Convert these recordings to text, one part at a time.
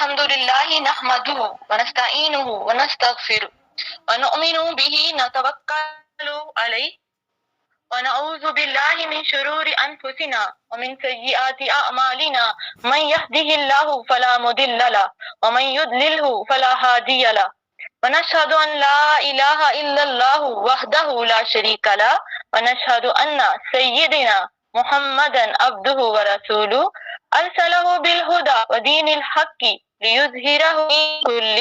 الحمد لله نحمده ونستعينه ونستغفره ونؤمن به نتوكل عليه ونعوذ بالله من شرور أنفسنا ومن سيئات أعمالنا من يهده الله فلا مضل له ومن يضلله فلا هادي له ونشهد أن لا إله إلا الله وحده لا شريك له ونشهد أن سيدنا محمدا عبده ورسوله أرسله بالهدى ودين الحق ليظهره كل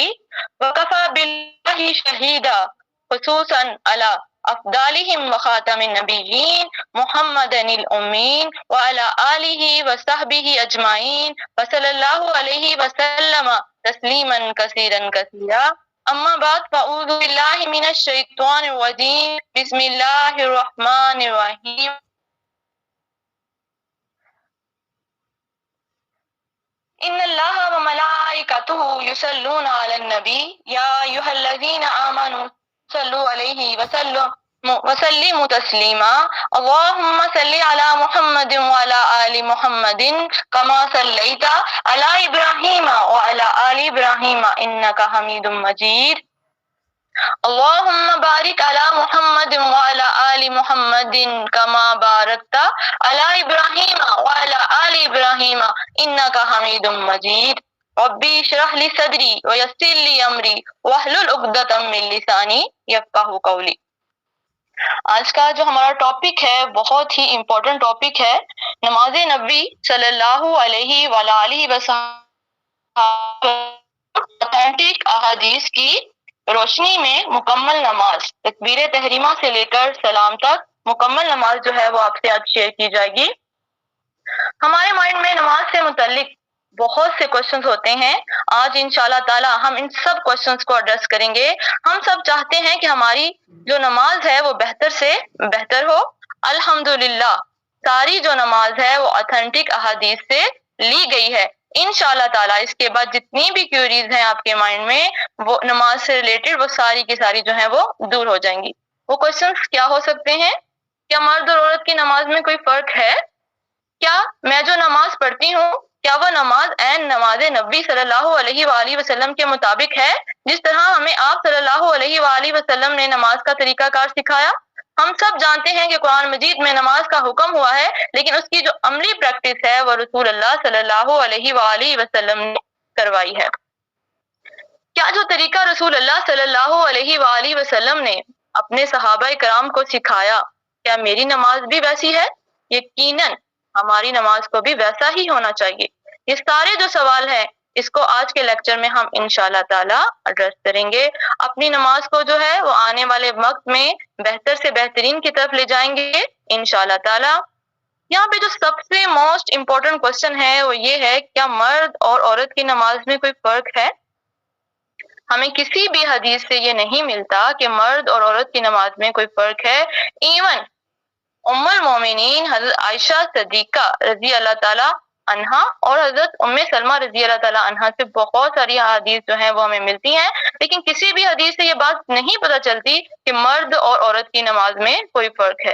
وكفى بالله شهيدا خصوصا على أفضلهم وخاتم النبيين محمد الأمين وعلى آله وصحبه أجمعين وصلى الله عليه وسلم تسليما كثيرا كثيرا أما بعد فأعوذ بالله من الشيطان الرجيم بسم الله الرحمن الرحيم إن الله وملائكته يصلون على النبي يا أيها الذين آمنوا صلوا عليه وسلموا تسليما اللهم صل على محمد وعلى آل محمد كما صليت على إبراهيم وعلى آل إبراهيم إنك حميد مجيد اللهم بارك على محمد وعلى آل محمد كما باركت على إبراهيم وعلى آل إبراهيم إنك حميد مجيد ربي اشرح لي صدري ويسر لي أمري واحلل عقدة من لساني يفقهوا قولي۔ آج کا جو ہمارا ٹاپک ہے بہت ہی امپورٹنٹ ٹاپک ہے، نماز نبی صلی اللہ علیہ وآلہ وسلم اوتھینٹک احادیث کی روشنی میں مکمل نماز، تکبیر تحریمہ سے لے کر سلام تک مکمل نماز جو ہے وہ آپ سے آج شیئر کی جائے گی۔ ہمارے مائنڈ میں نماز سے متعلق بہت سے کوشچنز ہوتے ہیں، آج انشاءاللہ تعالی ہم ان سب کوشچنز کو ایڈریس کریں گے۔ ہم سب چاہتے ہیں کہ ہماری جو نماز ہے وہ بہتر سے بہتر ہو۔ الحمدللہ ساری جو نماز ہے وہ اوتھینٹک احادیث سے لی گئی ہے۔ انشاءاللہ تعالی اس کے بعد جتنی بھی کیوریز ہیں آپ کے مائنڈ میں وہ نماز سے ریلیٹڈ وہ ساری کی ساری جو ہیں وہ دور ہو جائیں گی۔ وہ کوشچنز کیا ہو سکتے ہیں؟ کیا مرد اور عورت کی نماز میں کوئی فرق ہے؟ کیا میں جو نماز پڑھتی ہوں کیا وہ نماز عین نماز نبی صلی اللہ علیہ وآلہ وسلم کے مطابق ہے، جس طرح ہمیں آپ صلی اللہ علیہ وآلہ وسلم نے نماز کا طریقہ کار سکھایا؟ ہم سب جانتے ہیں کہ قرآن مجید میں نماز کا حکم ہوا ہے، لیکن اس کی جو عملی پریکٹس ہے وہ رسول اللہ صلی اللہ علیہ وآلہ وسلم نے کروائی ہے۔ کیا جو طریقہ رسول اللہ صلی اللہ علیہ وآلہ وسلم نے اپنے صحابہ کرام کو سکھایا کیا میری نماز بھی ویسی ہے؟ یقیناً ہماری نماز کو بھی ویسا ہی ہونا چاہیے۔ یہ سارے جو سوال ہیں اس کو آج کے لیکچر میں ہم انشاءاللہ تعالی ایڈریس کریں گے۔ اپنی نماز کو جو ہے وہ آنے والے وقت میں بہتر سے بہترین کی طرف لے جائیں گے انشاءاللہ تعالی۔ یہاں پہ جو سب سے موسٹ امپورٹنٹ کوشچن ہے وہ یہ ہے کیا مرد اور عورت کی نماز میں کوئی فرق ہے؟ ہمیں کسی بھی حدیث سے یہ نہیں ملتا کہ مرد اور عورت کی نماز میں کوئی فرق ہے۔ ایون ام المومنین حضرت عائشہ صدیقہ رضی اللہ تعالی عنہا اور حضرت ام سلمہ رضی اللہ تعالی عنہا سے بہت ساری حدیث جو ہیں وہ ہمیں ملتی ہیں، لیکن کسی بھی حدیث سے یہ بات نہیں پتہ چلتی کہ مرد اور عورت کی نماز میں کوئی فرق ہے۔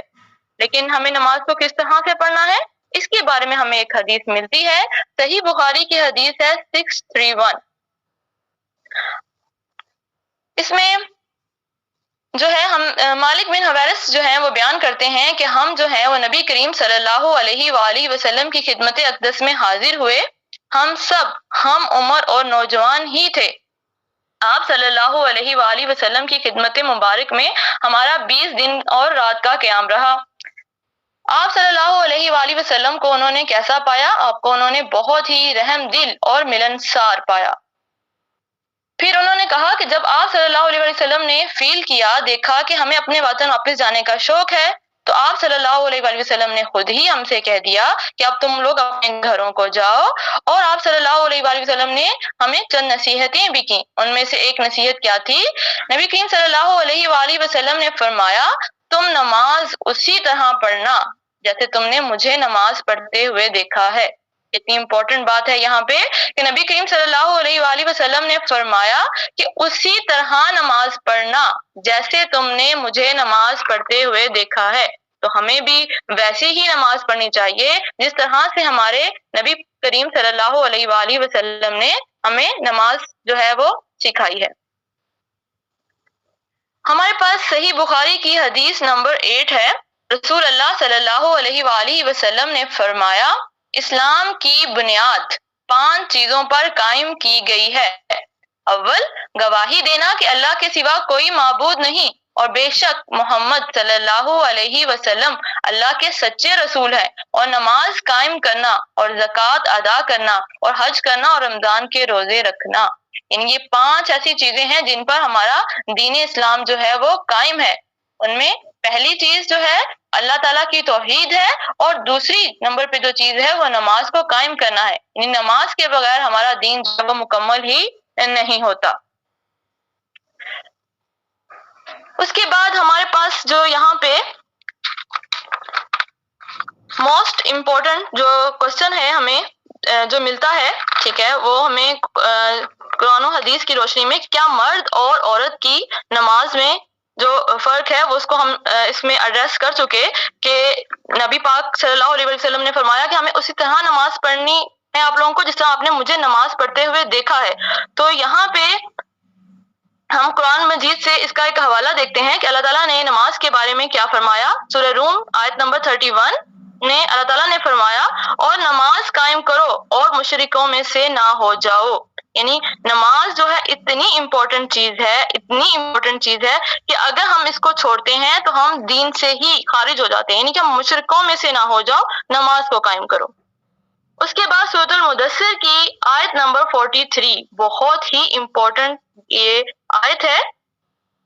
لیکن ہمیں نماز کو کس طرح سے پڑھنا ہے اس کے بارے میں ہمیں ایک حدیث ملتی ہے، صحیح بخاری کی حدیث ہے 631۔ اس میں جو ہے ہم مالک بن حویرث جو ہیں وہ بیان کرتے ہیں کہ ہم جو ہیں وہ نبی کریم صلی اللہ علیہ وآلہ وسلم کی خدمت اقدس میں حاضر ہوئے۔ ہم سب ہم عمر اور نوجوان ہی تھے۔ آپ صلی اللہ علیہ وآلہ وسلم کی خدمت مبارک میں ہمارا 20 دن اور رات کا قیام رہا۔ آپ صلی اللہ علیہ وآلہ وسلم کو انہوں نے کیسا پایا؟ آپ کو انہوں نے بہت ہی رحم دل اور ملنسار پایا۔ پھر انہوں نے کہا کہ جب آپ صلی اللہ علیہ وسلم نے فیل کیا، دیکھا کہ ہمیں اپنے وطن واپس جانے کا شوق ہے، تو آپ صلی اللہ علیہ وسلم نے خود ہی ہم سے کہہ دیا کہ اب تم لوگ اپنے گھروں کو جاؤ، اور آپ صلی اللہ علیہ وسلم نے ہمیں چند نصیحتیں بھی کی۔ ان میں سے ایک نصیحت کیا تھی؟ نبی کریم صلی اللہ علیہ وآلہ وسلم نے فرمایا تم نماز اسی طرح پڑھنا جیسے تم نے مجھے نماز پڑھتے ہوئے دیکھا ہے۔ اتنی امپورٹنٹ بات ہے یہاں پہ کہ نبی کریم صلی اللہ علیہ وآلہ وسلم نے فرمایا کہ اسی طرح نماز پڑھنا جیسے تم نے مجھے نماز پڑھتے ہوئے دیکھا ہے۔ تو ہمیں بھی ویسے ہی نماز پڑھنی چاہیے جس طرح سے ہمارے نبی کریم صلی اللہ علیہ وآلہ وسلم نے ہمیں نماز جو ہے وہ سکھائی ہے۔ ہمارے پاس صحیح بخاری کی حدیث نمبر 8 ہے۔ رسول اللہ صلی اللہ علیہ وآلہ وسلم نے فرمایا، اسلام کی بنیاد 5 چیزوں پر قائم کی گئی ہے۔ اول، گواہی دینا کہ اللہ کے سوا کوئی معبود نہیں اور بے شک محمد صلی اللہ علیہ وسلم اللہ کے سچے رسول ہیں، اور نماز قائم کرنا اور زکوٰۃ ادا کرنا اور حج کرنا اور رمضان کے روزے رکھنا۔ یعنی یہ 5 ایسی چیزیں ہیں جن پر ہمارا دین اسلام جو ہے وہ قائم ہے۔ ان میں پہلی چیز جو ہے اللہ تعالیٰ کی توحید ہے، اور دوسری نمبر پہ جو چیز ہے وہ نماز کو قائم کرنا ہے۔ یعنی نماز کے بغیر ہمارا دین جو ہے وہ مکمل ہی نہیں ہوتا۔ اس کے بعد ہمارے پاس جو یہاں پہ موسٹ امپورٹنٹ جو کوشچن ہے ہمیں جو ملتا ہے، ٹھیک ہے، وہ ہمیں قرآن و حدیث کی روشنی میں کیا مرد اور عورت کی نماز میں جو فرق ہے وہ اس کو ہم اس میں ایڈریس کر چکے کہ نبی پاک صلی اللہ علیہ وسلم نے فرمایا کہ ہمیں اسی طرح نماز پڑھنی ہے آپ لوگوں کو جس طرح آپ نے مجھے نماز پڑھتے ہوئے دیکھا ہے۔ تو یہاں پہ ہم قرآن مجید سے اس کا ایک حوالہ دیکھتے ہیں کہ اللہ تعالیٰ نے نماز کے بارے میں کیا فرمایا۔ سورہ روم آیت نمبر 31 نے اللہ تعالیٰ نے فرمایا، اور نماز قائم کرو اور مشرکوں میں سے نہ ہو جاؤ۔ یعنی نماز جو ہے اتنی امپورٹنٹ چیز ہے کہ اگر ہم اس کو چھوڑتے ہیں تو ہم دین سے ہی خارج ہو جاتے ہیں، یعنی کہ ہم مشرکوں میں سے نہ ہو جاؤ، نماز کو قائم کرو۔ اس کے بعد سورۃ المدثر کی آیت نمبر 43 بہت ہی امپورٹنٹ یہ آیت ہے۔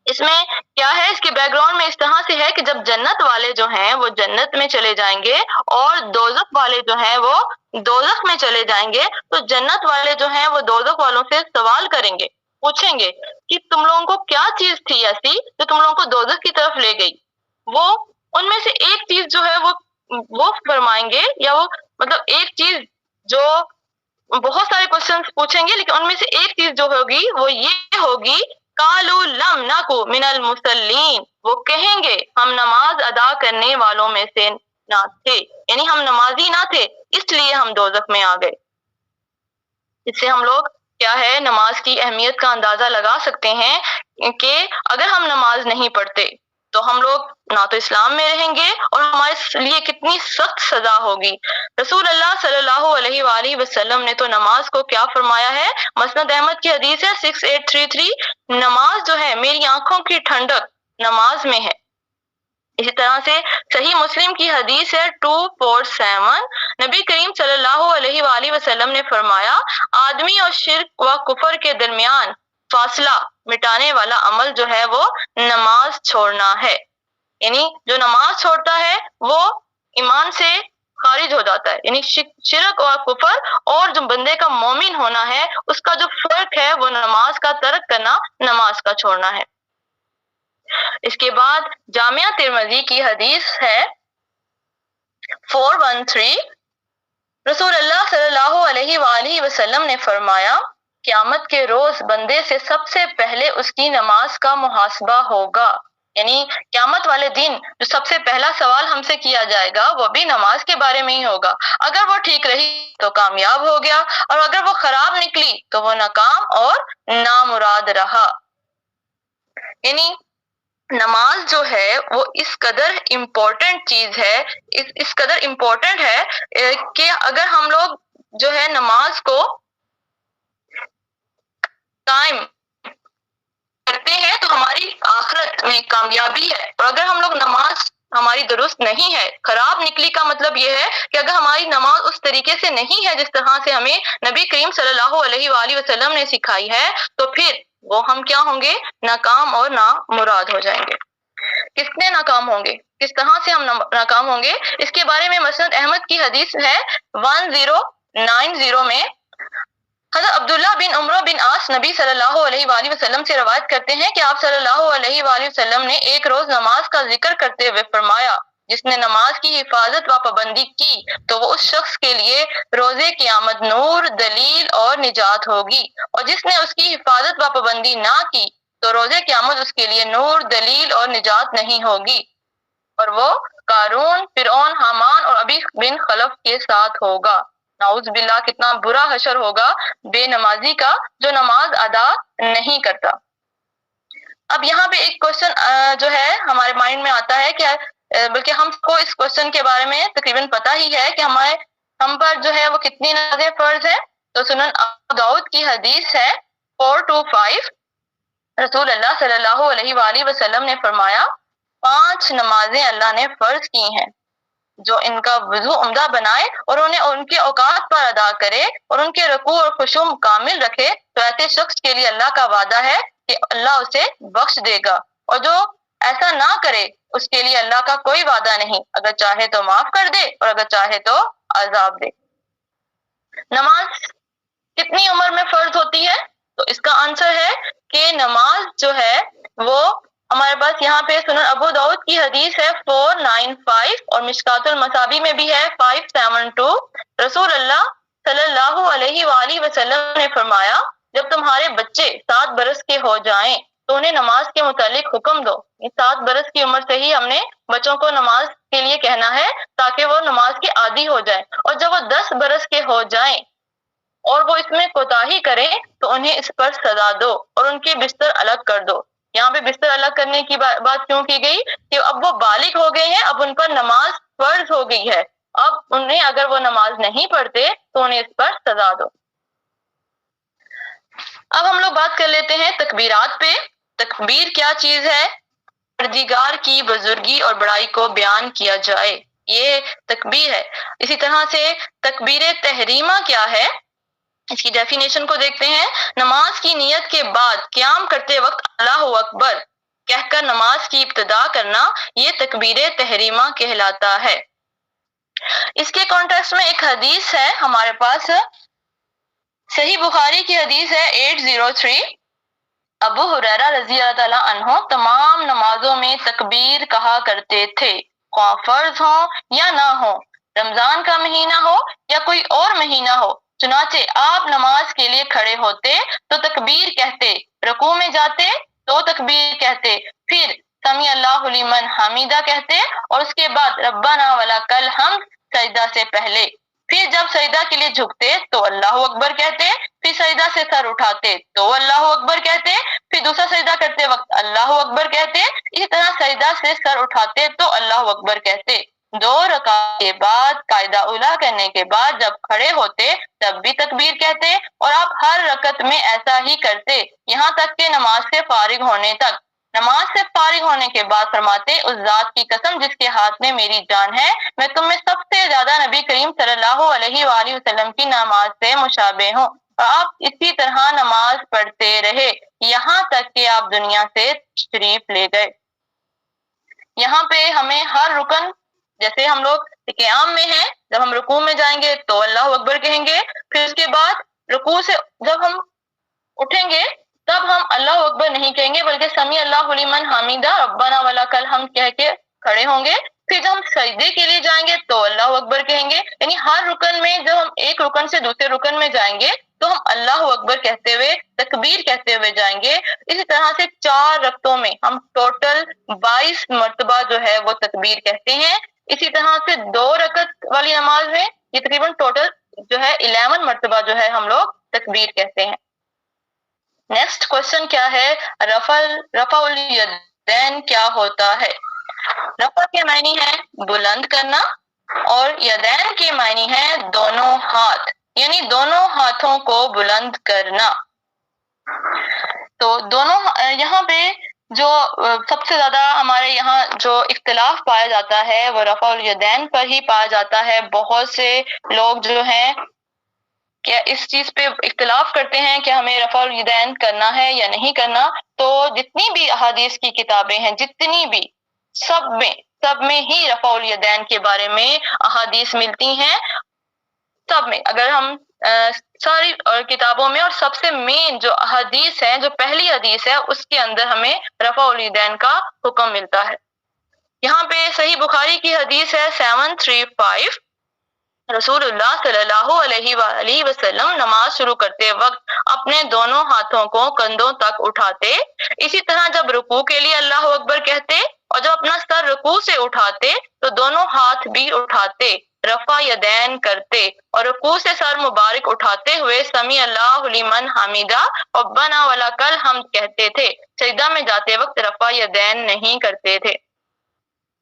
اس میں کیا ہے، اس کے بیک گراؤنڈ میں اس طرح سے ہے کہ جب جنت والے جو ہیں وہ جنت میں چلے جائیں گے اور دوزخ والے جو ہیں وہ دوزخ میں چلے جائیں گے، تو جنت والے جو ہیں وہ دوزخ والوں سے سوال کریں گے، پوچھیں گے کہ تم لوگوں کو کیا چیز تھی ایسی جو تم لوگوں کو دوزخ کی طرف لے گئی۔ وہ ان میں سے ایک چیز جو ہے وہ فرمائیں گے، یا وہ مطلب ایک چیز جو بہت سارے کوشچنز پوچھیں گے لیکن ان میں سے ایک چیز جو ہوگی وہ یہ ہوگی، قالوا لم نکو من المصلین، وہ کہیں گے ہم نماز ادا کرنے والوں میں سے نہ تھے، یعنی ہم نمازی نہ تھے اس لیے ہم دوزخ میں آ گئے۔ اس سے ہم لوگ کیا ہے نماز کی اہمیت کا اندازہ لگا سکتے ہیں کہ اگر ہم نماز نہیں پڑھتے تو ہم لوگ نہ تو اسلام میں رہیں گے اور ہمارے لیے کتنی سخت سزا ہوگی۔ رسول اللہ صلی اللہ علیہ وآلہ وسلم نے تو نماز کو کیا فرمایا ہے، مسند احمد کی حدیث ہے 6833، نماز جو ہے میری آنکھوں کی ٹھنڈک نماز میں ہے۔ اسی طرح سے صحیح مسلم کی حدیث ہے 247، نبی کریم صلی اللہ علیہ وآلہ وسلم نے فرمایا، آدمی اور شرک و کفر کے درمیان فاصلہ مٹانے والا عمل جو ہے وہ نماز چھوڑنا ہے۔ یعنی جو نماز چھوڑتا ہے وہ ایمان سے خارج ہو جاتا ہے، یعنی شرک اور کفر، اور جو بندے کا مومن ہونا ہے اس کا جو فرق ہے وہ نماز کا ترک کرنا، نماز کا چھوڑنا ہے۔ اس کے بعد جامعہ ترمذی کی حدیث ہے 413، رسول اللہ صلی اللہ علیہ وآلہ وسلم نے فرمایا، قیامت کے روز بندے سے سب سے پہلے اس کی نماز کا محاسبہ ہوگا۔ یعنی قیامت والے دن جو سب سے پہلا سوال ہم سے کیا جائے گا وہ بھی نماز کے بارے میں ہی ہوگا۔ اگر وہ ٹھیک رہی تو کامیاب ہو گیا، اور اگر وہ خراب نکلی تو وہ ناکام اور نامراد رہا۔ یعنی نماز جو ہے وہ اس قدر امپورٹنٹ چیز ہے، اس قدر امپورٹنٹ ہے کہ اگر ہم لوگ جو ہے نماز کو قائم کرتے ہیں تو ہماری آخرت میں کامیابی ہے، اور اگر ہم لوگ نماز ہماری درست نہیں ہے، خراب نکلی کا مطلب یہ ہے کہ اگر ہماری نماز اس طریقے سے نہیں ہے جس طرح سے ہمیں نبی کریم صلی اللہ علیہ وآلہ وسلم نے سکھائی ہے، تو پھر وہ ہم کیا ہوں گے، ناکام اور نامراد ہو جائیں گے۔ کس نے ناکام ہوں گے، کس طرح سے ہم ناکام ہوں گے، اس کے بارے میں مسند احمد کی حدیث ہے 1090 میں، حضرت عبداللہ بن عمرو بن عاص نبی صلی اللہ علیہ وآلہ وسلم سے روایت کرتے ہیں کہ آپ صلی اللہ علیہ وآلہ وسلم نے ایک روز نماز کا ذکر کرتے ہوئے فرمایا، جس نے نماز کی حفاظت و پابندی کی تو وہ اس شخص کے لیے روز قیامت نور، دلیل اور نجات ہوگی، اور جس نے اس کی حفاظت و پابندی نہ کی تو روز قیامت اس کے لیے نور، دلیل اور نجات نہیں ہوگی، اور وہ قارون، فرعون، حامان اور ابی بن خلف کے ساتھ ہوگا۔ نعوذ باللہ کتنا برا حشر ہوگا بے نمازی کا جو نماز ادا نہیں کرتا۔ اب یہاں پہ ایک کوشچن جو ہے ہمارے مائنڈ میں آتا ہے کہ بلکہ ہم کو اس کوشچن کے بارے میں تقریباً پتہ ہی ہے کہ ہم پر جو ہے وہ کتنی نمازیں فرض ہیں۔ تو سنن ابو داؤد کی حدیث ہے 425، رسول اللہ صلی اللہ علیہ وآلہ وسلم نے فرمایا 5 نمازیں اللہ نے فرض کی ہیں، جو ان کا وضو عمدہ بنائے اور انہیں ان کے اوقات پر ادا کرے اور ان کے رکوع اور خشوع کامل رکھے تو ایسے شخص کے لیے اللہ کا وعدہ ہے کہ اللہ اسے بخش دے گا، اور جو ایسا نہ کرے اس کے لیے اللہ کا کوئی وعدہ نہیں، اگر چاہے تو معاف کر دے اور اگر چاہے تو عذاب دے۔ نماز کتنی عمر میں فرض ہوتی ہے؟ تو اس کا آنسر ہے کہ نماز جو ہے وہ ہمارے پاس یہاں پہ سنن ابو داؤد کی حدیث ہے 495 اور مشکات المصابیح میں بھی ہے 572۔ رسول اللہ صلی اللہ علیہ وآلہ وسلم نے فرمایا جب تمہارے بچے 7 برس کے ہو جائیں تو انہیں نماز کے متعلق حکم دو۔ 7 برس کی عمر سے ہی ہم نے بچوں کو نماز کے لیے کہنا ہے تاکہ وہ نماز کے عادی ہو جائیں، اور جب وہ 10 برس کے ہو جائیں اور وہ اس میں کوتاہی کریں تو انہیں اس پر سزا دو اور ان کے بستر الگ کر دو۔ یہاں پہ بستر الگ کرنے کی بات کیوں کی گئی کہ اب وہ بالغ ہو گئے ہیں، اب ان پر نماز فرض ہو گئی ہے، اب انہیں اگر وہ نماز نہیں پڑھتے تو انہیں اس پر سزا دو۔ اب ہم لوگ بات کر لیتے ہیں تکبیرات پہ۔ تکبیر کیا چیز ہے؟ پروردگار کی بزرگی اور بڑائی کو بیان کیا جائے، یہ تکبیر ہے۔ اسی طرح سے تکبیر تحریمہ کیا ہے؟ اس کی ڈیفینیشن کو دیکھتے ہیں۔ نماز کی نیت کے بعد قیام کرتے وقت اللہ اکبر کہہ کر نماز کی ابتدا کرنا، یہ تکبیر تحریمہ کہلاتا ہے۔ اس کے کانٹیکسٹ میں ایک حدیث ہے ہمارے پاس، صحیح بخاری کی حدیث ہے 803۔ ابو ہریرہ رضی اللہ تعالیٰ عنہ تمام نمازوں میں تکبیر کہا کرتے تھے، خواہ فرض ہو یا نہ ہو، رمضان کا مہینہ ہو یا کوئی اور مہینہ ہو۔ چنانچہ آپ نماز کے لیے کھڑے ہوتے تو تکبیر کہتے، رکوع میں جاتے تو تکبیر کہتے، پھر سمیع اللہ لمن حمیدہ کہتے اور اس کے بعد ربنا ولک الحمد سجدہ سے پہلے، پھر جب سجدہ کے لیے جھکتے تو اللہ اکبر کہتے، پھر سجدہ سے سر اٹھاتے تو اللہ اکبر کہتے، پھر دوسرا سجدہ کرتے وقت اللہ اکبر کہتے، اسی طرح سجدہ سے سر اٹھاتے تو اللہ اکبر کہتے۔ 2 رکعت کے بعد قاعدہ اولیٰ کرنے کے بعد جب کھڑے ہوتے تب بھی تکبیر کہتے، اور آپ ہر رکعت میں ایسا ہی کرتے یہاں تک کہ نماز سے فارغ ہونے تک۔ نماز سے فارغ ہونے کے بعد فرماتے اس ذات کی قسم جس کے ہاتھ میں میری جان ہے، میں تم میں سب سے زیادہ نبی کریم صلی اللہ علیہ وآلہ وسلم کی نماز سے مشابہ ہوں۔ اور آپ اسی طرح نماز پڑھتے رہے یہاں تک کہ آپ دنیا سے تشریف لے گئے۔ یہاں پہ ہمیں ہر رکن، جیسے ہم لوگ قیام میں ہیں، جب ہم رکوع میں جائیں گے تو اللہ اکبر کہیں گے، پھر اس کے بعد رکوع سے جب ہم اٹھیں گے تب ہم اللہ اکبر نہیں کہیں گے بلکہ سمیع اللہ لمن حمیدہ ربنا ولک الحمد کہہ کے کھڑے ہوں گے۔ پھر جب ہم سجدے کے لیے جائیں گے تو اللہ اکبر کہیں گے، یعنی ہر رکن میں جب ہم ایک رکن سے دوسرے رکن میں جائیں گے تو ہم اللہ اکبر کہتے ہوئے تکبیر کہتے ہوئے جائیں گے۔ اسی طرح سے 4 رکعتوں میں ہم ٹوٹل 22 مرتبہ جو ہے وہ تکبیر کہتے ہیں۔ اسی طرح سے 2 رکعت والی نماز میں یہ تقریباً ٹوٹل جو ہے 11 مرتبہ جو ہے ہم لوگ تکبیر کہتے ہیں۔ نیکسٹ کوشچن کیا ہے؟ رفع الیدین کیا ہوتا ہے؟ رفع کے معنی ہے بلند کرنا اور یدین کے معنی ہے دونوں ہاتھ، یعنی دونوں ہاتھوں کو بلند کرنا۔ تو دونوں یہاں پہ جو سب سے زیادہ ہمارے یہاں جو اختلاف پایا جاتا ہے وہ رفع الیدین پر ہی پایا جاتا ہے۔ بہت سے لوگ جو ہیں کہ اس چیز پہ اختلاف کرتے ہیں کہ ہمیں رفع الیدین کرنا ہے یا نہیں کرنا۔ تو جتنی بھی احادیث کی کتابیں ہیں، جتنی بھی، سب میں ہی رفع الیدین کے بارے میں احادیث ملتی ہیں۔ سب میں اگر ہم ساری کتابوں میں، اور سب سے مین جو حدیث ہے، جو پہلی حدیث ہے، اس کے اندر ہمیں رفع الیدین کا حکم ملتا ہے۔ یہاں پہ صحیح بخاری کی حدیث ہے 735۔ رسول اللہ صلی اللہ علیہ وآلہ وسلم نماز شروع کرتے وقت اپنے دونوں ہاتھوں کو کندھوں تک اٹھاتے، اسی طرح جب رکوع کے لیے اللہ اکبر کہتے اور جب اپنا سر رکوع سے اٹھاتے تو دونوں ہاتھ بھی اٹھاتے، رفع یدین کرتے اور رکوع سے سر مبارک اٹھاتے ہوئے سمی اللہ لمن حمیدہ ربنا ولک الحمد کہتے تھے. سجدہ میں جاتے وقت رفع یدین نہیں کرتے تھے.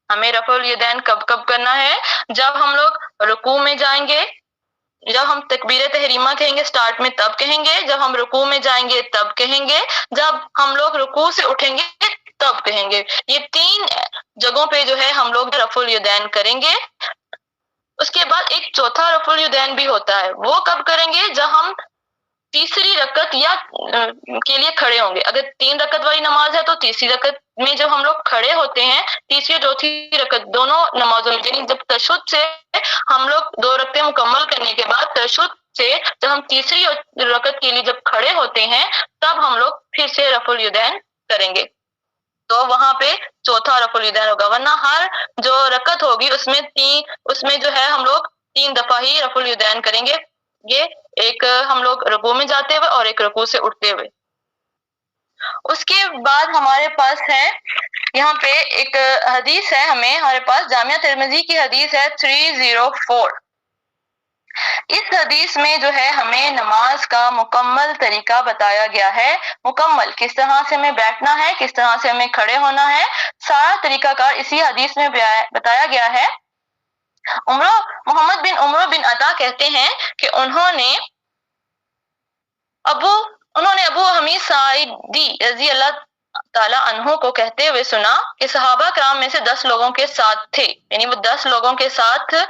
ہمیں رفع الیدین کب کب کرنا ہے؟ جب ہم لوگ رکوع میں جائیں گے، جب ہم تکبیر تحریمہ کہیں گے سٹارٹ میں تب کہیں گے، جب ہم رکوع میں جائیں گے تب کہیں گے، جب ہم لوگ رکوع سے اٹھیں گے تب کہیں گے. یہ 3 جگہوں پہ جو ہے ہم لوگ رفع الیدین کریں گے. اس کے بعد ایک چوتھا رفع الیدین بھی ہوتا ہے، وہ کب کریں گے؟ جب ہم تیسری رکعت یا کے لیے کھڑے ہوں گے. اگر 3 رکعت والی نماز ہے تو تیسری رکعت میں جب ہم لوگ کھڑے ہوتے ہیں، تیسری اور چوتھی رکعت دونوں نمازوں میں، یعنی جب تشہد سے ہم لوگ 2 رکعتیں مکمل کرنے کے بعد تشہد سے جب ہم تیسری رکعت کے لیے جب کھڑے ہوتے ہیں تب ہم لوگ پھر سے رفع الیدین کریں گے. تو وہاں پہ چوتھا رفع الیدین ہوگا، ورنہ ہر جو رکعت ہوگی اس میں جو ہے ہم لوگ 3 دفعہ ہی رفع الیدین کریں گے. یہ ایک ہم لوگ رکوع میں جاتے ہوئے اور ایک رکوع سے اٹھتے ہوئے. اس کے بعد ہمارے پاس ہے یہاں پہ ایک حدیث ہے، ہمارے پاس جامعہ ترمذی کی حدیث ہے 304. اس حدیث میں جو ہے ہمیں نماز کا مکمل طریقہ بتایا گیا ہے. مکمل کس طرح سے ہمیں بیٹھنا ہے، کس طرح سے ہمیں کھڑے ہونا ہے، سارا طریقہ کار اسی حدیث میں بتایا گیا ہے. محمد بن عمرو بن عطا کہتے ہیں کہ انہوں نے ابو حمید ساعدی رضی اللہ تعالیٰ عنہ کو کہتے ہوئے سنا کہ صحابہ کرام میں سے 10 لوگوں کے ساتھ تھے، یعنی وہ 10 لوگوں کے ساتھ تھے.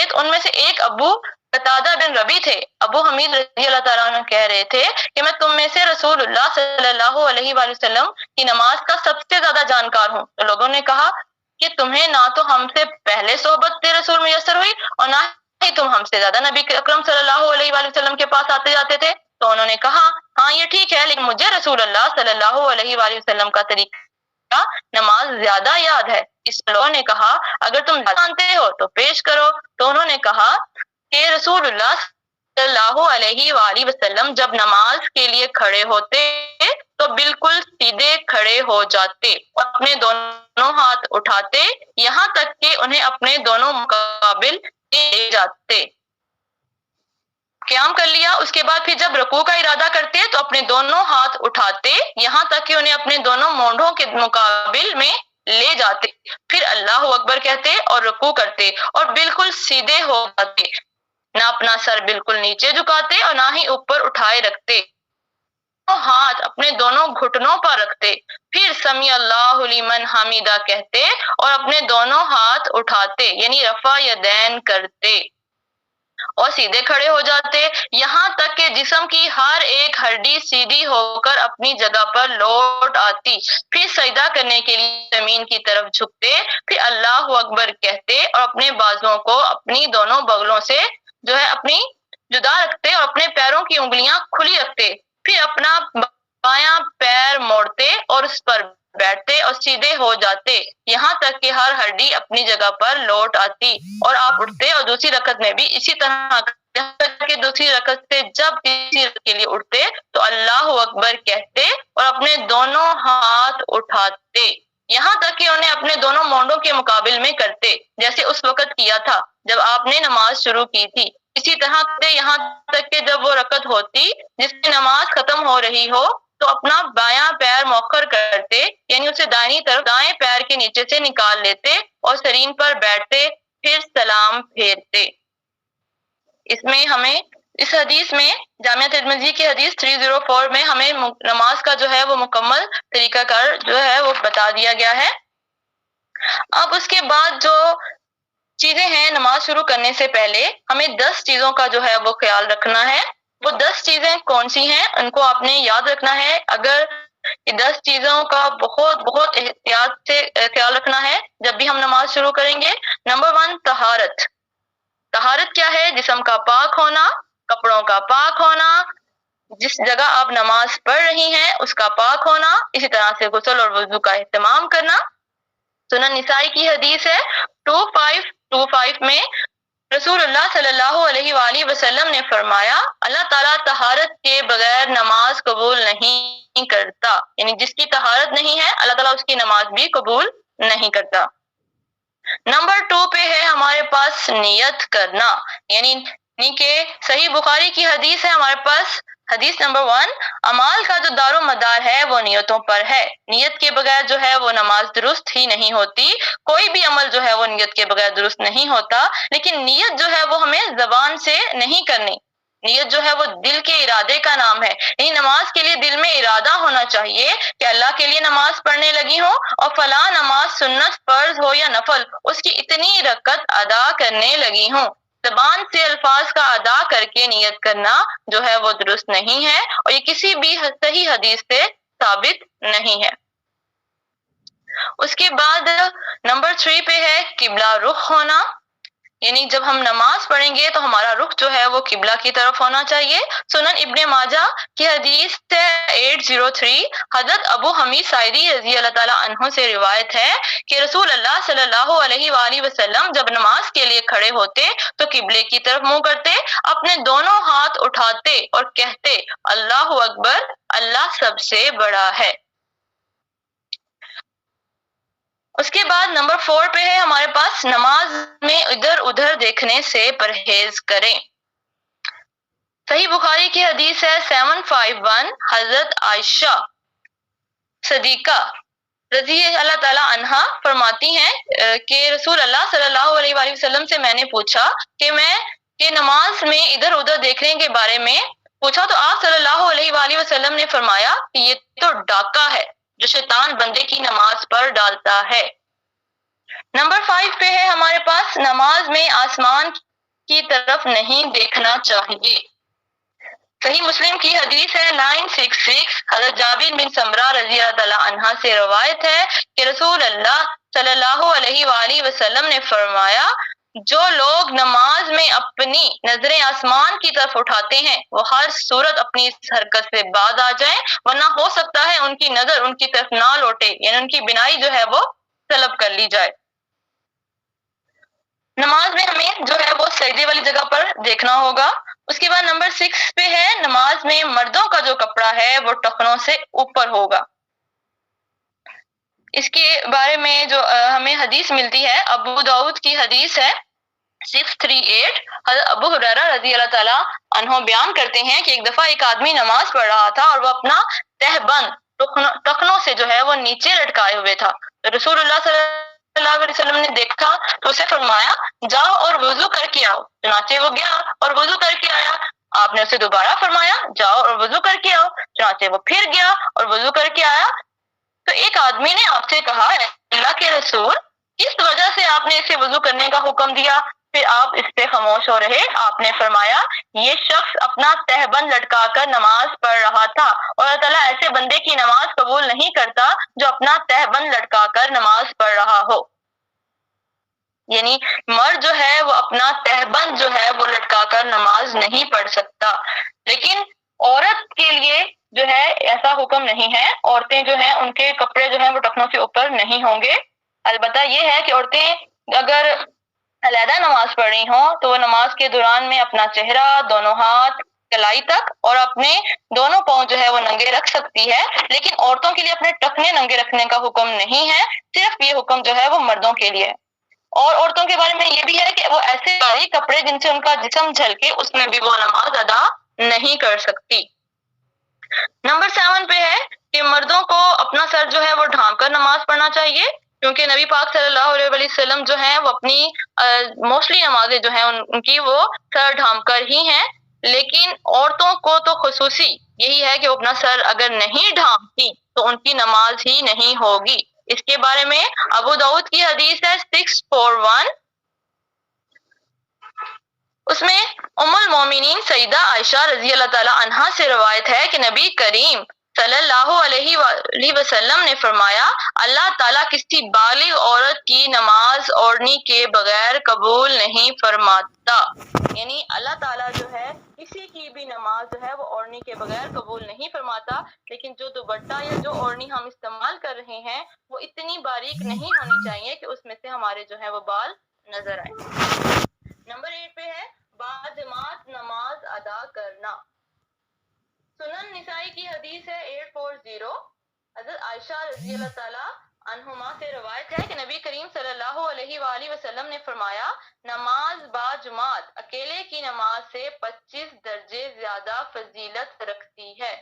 تو ان میں سے ایک ابو قتادہ بن ربی تھے. ابو حمید رضی اللہ تعالیٰ عنہ کہہ رہے تھے کہ میں تم میں سے رسول اللہ صلی اللہ علیہ وآلہ وسلم کی نماز کا سب سے زیادہ جانکار ہوں. تو لوگوں نے کہا کہ تمہیں نہ تو ہم سے پہلے صحبت رسول میسر ہوئی اور نہ ہی تم ہم سے زیادہ نبی اکرم صلی اللہ علیہ وآلہ وسلم کے پاس آتے جاتے تھے. تو انہوں نے کہا ہاں یہ ٹھیک ہے، لیکن مجھے رسول اللہ صلی اللہ علیہ وآلہ وسلم کا طریقہ نماز زیادہ یاد ہے. اس لوگوں نے کہا اگر تم جانتے ہو تو پیش کرو. تو انہوں نے کہا کہ رسول اللہ صلی اللہ علیہ وآلہ وسلم جب نماز کے لیے کھڑے ہوتے تو بالکل سیدھے کھڑے ہو جاتے اور اپنے دونوں ہاتھ اٹھاتے یہاں تک کہ انہیں اپنے دونوں مقابل لے جاتے. قیام کر لیا، اس کے بعد پھر جب رکوع کا ارادہ کرتے تو اپنے دونوں ہاتھ اٹھاتے یہاں تک کہ انہیں اپنے دونوں مونڈوں کے مقابل میں لے جاتے. پھر اللہ اکبر کہتے اور رکوع کرتے اور بالکل سیدھے ہو جاتے، نہ اپنا سر بالکل نیچے جھکاتے اور نہ ہی اوپر اٹھائے رکھتے. ہاتھ اپنے دونوں گھٹنوں پر رکھتے، پھر سمی اللہ لمن حمیدہ کہتے اور اپنے دونوں ہاتھ اٹھاتے یعنی رفع یدین کرتے اور سیدھے کھڑے ہو جاتے یہاں تک کہ جسم کی ہر ایک ہڈی سیدھی ہو کر اپنی جگہ پر لوٹ آتی. پھر سجدہ کرنے کے لیے زمین کی طرف جھکتے، پھر اللہ اکبر کہتے اور اپنے بازوؤں کو اپنی دونوں بغلوں سے جو ہے اپنی جدا رکھتے اور اپنے پیروں کی انگلیاں کھلی رکھتے. پھر اپنا بایاں پیر موڑتے اور اس پر بیٹھتے اور سیدھے ہو جاتے یہاں تک کہ ہر ہڈی اپنی جگہ پر لوٹ آتی اور آپ اٹھتے اور دوسری رکعت میں بھی اسی طرح کہ دوسری رکعت سے جب تیسری رکعت کے لیے اٹھتے تو اللہ اکبر کہتے اور اپنے دونوں ہاتھ اٹھاتے یہاں تک کہ انہیں اپنے دونوں مونڈوں کے مقابل میں کرتے جیسے اس وقت کیا تھا جب آپ نے نماز شروع کی تھی. اسی طرح کرتے یہاں تک کہ جب وہ رکعت ہوتی جس میں نماز ختم ہو رہی ہو تو اپنا بایاں پیر مؤخر کرتے یعنی اسے دائیں طرف دائیں پیر کے نیچے سے نکال لیتے اور سرین پر بیٹھتے، پھر سلام پھیرتے. اس میں ہمیں اس حدیث میں جامعہ ترمذی کی حدیث 304 میں ہمیں نماز کا جو ہے وہ مکمل طریقہ کار جو ہے وہ بتا دیا گیا ہے. اب اس کے بعد جو چیزیں ہیں نماز شروع کرنے سے پہلے ہمیں 10 چیزوں کا جو ہے وہ خیال رکھنا ہے. وہ 10 چیزیں کون سی ہیں ان کو آپ نے یاد رکھنا ہے. اگر یہ 10 چیزوں کا بہت بہت احتیاط سے خیال رکھنا ہے جب بھی ہم نماز شروع کریں گے. نمبر 1 طہارت. طہارت کیا ہے؟ جسم کا پاک ہونا، کپڑوں کا پاک ہونا، جس جگہ آپ نماز پڑھ رہی ہیں اس کا پاک ہونا، اسی طرح سے غسل اور وضو کا اہتمام کرنا. سنن نسائی کی حدیث ہے 2525 میں رسول اللہ صلی اللہ علیہ وآلہ وسلم نے فرمایا اللہ تعالیٰ طہارت کے بغیر نماز قبول نہیں کرتا، یعنی جس کی طہارت نہیں ہے اللہ تعالیٰ اس کی نماز بھی قبول نہیں کرتا. نمبر 2 پہ ہے ہمارے پاس نیت کرنا، یعنی کہ صحیح بخاری کی حدیث ہے ہمارے پاس، حدیث نمبر 1، اعمال کا جو دار و مدار ہے وہ نیتوں پر ہے، نیت کے بغیر جو ہے وہ نماز درست ہی نہیں ہوتی، کوئی بھی عمل جو ہے وہ نیت کے بغیر درست نہیں ہوتا، لیکن نیت جو ہے وہ ہمیں زبان سے نہیں کرنی، نیت جو ہے وہ دل کے ارادے کا نام ہے، یعنی نماز کے لیے دل میں ارادہ ہونا چاہیے کہ اللہ کے لیے نماز پڑھنے لگی ہوں اور فلاں نماز سنت، فرض ہو یا نفل، اس کی اتنی رکعت ادا کرنے لگی ہوں۔ زبان سے الفاظ کا ادا کر کے نیت کرنا جو ہے وہ درست نہیں ہے، اور یہ کسی بھی صحیح حدیث سے ثابت نہیں ہے۔ اس کے بعد نمبر 3 پہ ہے قبلہ رخ ہونا، یعنی جب ہم نماز پڑھیں گے تو ہمارا رخ جو ہے وہ قبلہ کی طرف ہونا چاہیے۔ سنن ابن ماجہ کی حدیث ہے 803، حضرت ابو حمید ساعدی رضی اللہ تعالیٰ عنہ سے روایت ہے کہ رسول اللہ صلی اللہ علیہ وآلہ وسلم جب نماز کے لیے کھڑے ہوتے تو قبلے کی طرف منہ کرتے، اپنے دونوں ہاتھ اٹھاتے اور کہتے اللہ اکبر، اللہ سب سے بڑا ہے۔ اس کے بعد نمبر 4 پہ ہے ہمارے پاس نماز میں ادھر ادھر دیکھنے سے پرہیز کریں۔ صحیح بخاری کی حدیث ہے 751، حضرت عائشہ صدیقہ رضی اللہ تعالیٰ عنہا فرماتی ہیں کہ رسول اللہ صلی اللہ علیہ وآلہ وسلم سے میں نے پوچھا کہ نماز میں ادھر ادھر دیکھنے کے بارے میں پوچھا، تو آپ صلی اللہ علیہ وآلہ وسلم نے فرمایا کہ یہ تو ڈاکہ ہے جو شیطان بندے کی نماز پر ڈالتا ہے۔ نمبر 5 پہ ہے ہمارے پاس نماز میں آسمان کی طرف نہیں دیکھنا چاہیے۔ صحیح مسلم کی حدیث ہے 966، حضرت جابر بن سمرہ رضی اللہ تعالیٰ عنہ سے روایت ہے کہ رسول اللہ صلی اللہ علیہ وآلہ وسلم نے فرمایا جو لوگ نماز میں اپنی نظریں آسمان کی طرف اٹھاتے ہیں وہ ہر صورت اپنی اس حرکت سے باز آ جائیں، ورنہ ہو سکتا ہے ان کی نظر ان کی طرف نہ لوٹے، یعنی ان کی بینائی جو ہے وہ طلب کر لی جائے۔ نماز میں ہمیں جو ہے وہ سجدے والی جگہ پر دیکھنا ہوگا۔ اس کے بعد نمبر 6 پہ ہے نماز میں مردوں کا جو کپڑا ہے وہ ٹخنوں سے اوپر ہوگا۔ اس کے بارے میں جو ہمیں حدیث ملتی ہے ابو داؤد کی حدیث ہے 638، حضرت ابو ہریرہ رضی اللہ تعالیٰ عنہ بیان کرتے ہیں کہ ایک دفعہ ایک آدمی نماز پڑھ رہا تھا اور وہ اپنا تہبند ٹخنوں سے جو ہے وہ نیچے لٹکائے ہوئے تھا، تو رسول اللہ صلی اللہ علیہ وسلم نے دیکھا تو اسے فرمایا جاؤ اور وضو کر کے آؤ، چنانچہ وہ گیا اور وضو کر کے آیا۔ آپ نے اسے دوبارہ فرمایا جاؤ اور وضو کر کے آؤ، چنانچہ وہ پھر گیا اور وضو کر کے آیا۔ تو ایک آدمی نے آپ سے کہا ہے اللہ کے رسول کس وجہ سے آپ نے اسے وضو کرنے کا حکم دیا؟ پھر آپ اس سے خاموش ہو رہے۔ آپ نے فرمایا یہ شخص اپنا تہبند لٹکا کر نماز پڑھ رہا تھا، اور اللہ تعالیٰ ایسے بندے کی نماز قبول نہیں کرتا جو اپنا تہبند لٹکا کر نماز پڑھ رہا ہو۔ یعنی مرد جو ہے وہ اپنا تہبند جو ہے وہ لٹکا کر نماز نہیں پڑھ سکتا، لیکن عورت کے لیے جو ہے ایسا حکم نہیں ہے، عورتیں جو ہیں ان کے کپڑے جو ہیں وہ ٹخنوں سے اوپر نہیں ہوں گے۔ البتہ یہ ہے کہ عورتیں اگر علیحدہ نماز پڑھ رہی ہوں تو وہ نماز کے دوران میں اپنا چہرہ، دونوں ہاتھ کلائی تک اور اپنے دونوں پاؤں جو ہے وہ ننگے رکھ سکتی ہے، لیکن عورتوں کے لیے اپنے ٹخنے ننگے رکھنے کا حکم نہیں ہے، صرف یہ حکم جو ہے وہ مردوں کے لیے ہے۔ اور عورتوں کے بارے میں یہ بھی ہے کہ وہ ایسے باریک کپڑے جن سے ان کا جسم جھلکے اس میں بھی وہ نماز ادا نہیں کر سکتی۔ نمبر 7 پہ ہے کہ مردوں کو اپنا سر جو ہے وہ ڈھانپ کر نماز پڑھنا چاہیے، کیونکہ نبی پاک صلی اللہ علیہ وسلم جو ہیں وہ اپنی موسٹلی نمازیں جو ہیں ان کی وہ سر ڈھانپ کر ہی ہیں، لیکن عورتوں کو تو خصوصی یہی ہے کہ وہ اپنا سر اگر نہیں ڈھانپتی تو ان کی نماز ہی نہیں ہوگی۔ اس کے بارے میں ابو داؤد کی حدیث ہے 641، اس میں ام المومنین سیدہ عائشہ رضی اللہ تعالی عنہا سے روایت ہے کہ نبی کریم صلی اللہ علیہ وآلہ وسلم نے فرمایا اللہ تعالیٰ کسی بالغ عورت کی نماز اوڑھنے کے بغیر قبول نہیں فرماتا، یعنی اللہ تعالیٰ جو ہے کسی کی بھی نماز جو ہے وہ اوڑھنے کے بغیر قبول نہیں فرماتا، لیکن جو دوپٹہ یا جو اوڑھنی ہم استعمال کر رہے ہیں وہ اتنی باریک نہیں ہونی چاہیے کہ اس میں سے ہمارے جو ہے وہ بال نظر آئے۔ نمبر 8 پہ ہے باجماعت نماز ادا کرنا۔ سنن نسائی کی حدیث ہے 840، حضرت عائشہ رضی اللہ تعالی عنہما سے روایت ہے کہ نبی کریم صلی اللہ علیہ وآلہ وسلم نے فرمایا نماز با جماعت اکیلے کی نماز سے 25 درجے زیادہ فضیلت رکھتی ہے.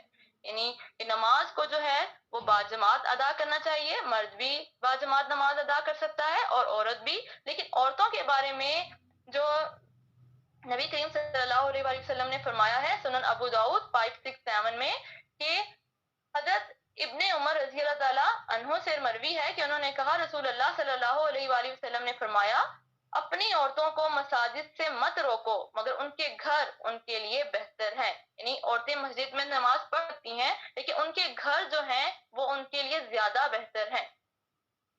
یعنی کہ نماز کو جو ہے وہ باجماعت ادا کرنا چاہیے. مرد بھی باجماعت نماز ادا کر سکتا ہے اور عورت بھی. لیکن عورتوں کے بارے میں جو نبی کریم صلی اللہ علیہ وآلہ وسلم نے فرمایا ہے سنن ابو داؤد 567 میں کہ حضرت ابن عمر رضی اللہ تعالیٰ عنہ سے مروی ہے کہ انہوں نے کہا رسول اللہ صلی اللہ علیہ وآلہ وسلم نے فرمایا اپنی عورتوں کو مساجد سے مت روکو مگر ان کے گھر ان کے لیے بہتر ہیں. یعنی عورتیں مسجد میں نماز پڑھتی ہیں لیکن ان کے گھر جو ہیں وہ ان کے لیے زیادہ بہتر ہیں.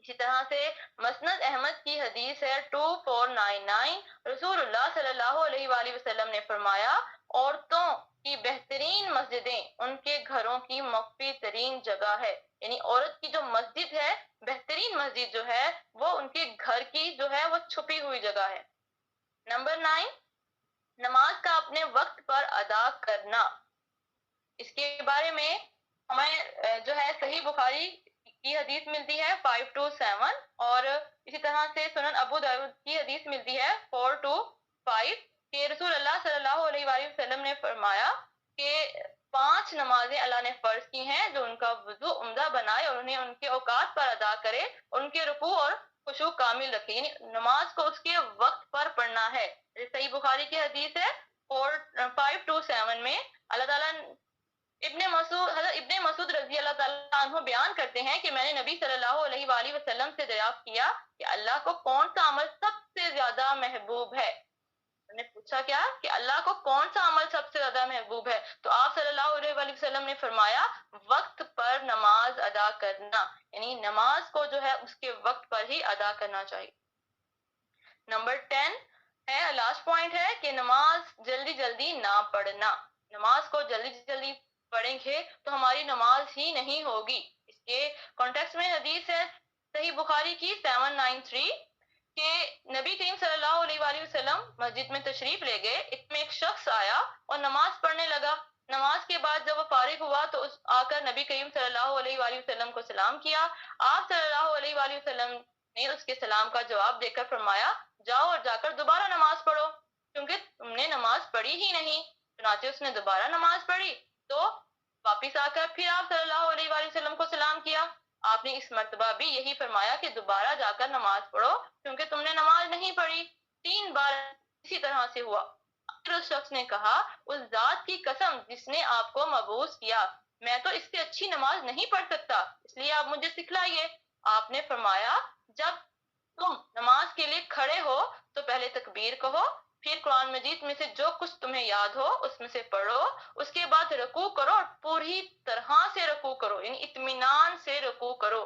اسی طرح سے مسند احمد کی حدیث ہے 2499 رسول اللہ صلی اللہ علیہ وآلہ وسلم نے فرمایا عورتوں کی بہترین مسجدیں ان کے گھروں کی مخفی ترین جگہ ہے. یعنی عورت کی جو مسجد ہے بہترین مسجد جو ہے وہ ان کے گھر کی جو ہے وہ چھپی ہوئی جگہ ہے. نمبر 9 نماز کا اپنے وقت پر ادا کرنا. اس کے بارے میں ہمیں جو ہے صحیح بخاری کی حدیث ملتی ہے 527 اور اسی طرح سے سنن ابو داؤد کی حدیث ملتی ہے 425 کہ رسول اللہ صلی اللہ علیہ وآلہ وسلم نے فرمایا کہ 5 نمازیں اللہ نے فرض کی ہیں جو ان کا وضو عمدہ بنائے اور انہیں ان کے اوقات پر ادا کرے اور ان کے رکوع اور خشوع کامل رکھے. یعنی نماز کو اس کے وقت پر پڑھنا ہے. صحیح بخاری کی حدیث ہے 527 میں اللہ تعالیٰ حضرت ابن مسعود رضی اللہ تعالیٰ عنہ بیان کرتے ہیں کہ میں نے نبی صلی اللہ علیہ وآلہ وسلم سے دریافت کیا کہ اللہ کو کون سا عمل سب سے زیادہ محبوب ہے. میں نے پوچھا کیا کہ اللہ کو کون سا عمل سب سے زیادہ محبوب ہے تو آپ صلی اللہ علیہ وآلہ وسلم نے فرمایا وقت پر نماز ادا کرنا. یعنی نماز کو جو ہے اس کے وقت پر ہی ادا کرنا چاہیے. نمبر 10 ہے لاسٹ پوائنٹ ہے کہ نماز جلدی جلدی نہ پڑھنا. نماز کو جلدی جلدی پڑھیں گے تو ہماری نماز ہی نہیں ہوگی. اس کے کانٹیکسٹ میں حدیث ہے صحیح بخاری کی 793 کہ نبی کریم صلی اللہ علیہ وآلہ وسلم مسجد میں تشریف لے گئے. اس میں ایک شخص آیا اور نماز پڑھنے لگا. نماز کے بعد جب وہ فارغ ہوا تو آ کر نبی کریم صلی اللہ علیہ وآلہ وسلم کو سلام کیا. آپ صلی اللہ علیہ وآلہ وسلم نے اس کے سلام کا جواب دے کر فرمایا جاؤ اور جا کر دوبارہ نماز پڑھو کیونکہ تم نے نماز پڑھی ہی نہیں. چنانچہ اس نے دوبارہ نماز پڑھی تو واپس آ کر پھر آپ صلی اللہ علیہ وآلہ وسلم کو سلام کیا. آپ نے اس مرتبہ بھی یہی فرمایا کہ دوبارہ جا کر نماز پڑھو کیونکہ تم نے نماز نہیں پڑھی. 3 بار اسی طرح سے ہوا. پھر اس شخص نے کہا اس ذات کی قسم جس نے آپ کو مبعوث کیا میں تو اس سے اچھی نماز نہیں پڑھ سکتا اس لیے آپ مجھے سکھلائیے. آپ نے فرمایا جب تم نماز کے لیے کھڑے ہو تو پہلے تکبیر کہو پھر قرآن مجید میں سے جو کچھ تمہیں یاد ہو اس میں سے پڑھو. اس کے بعد رکوع کرو اور پوری طرح سے رکوع کرو یعنی اطمینان سے رکوع کرو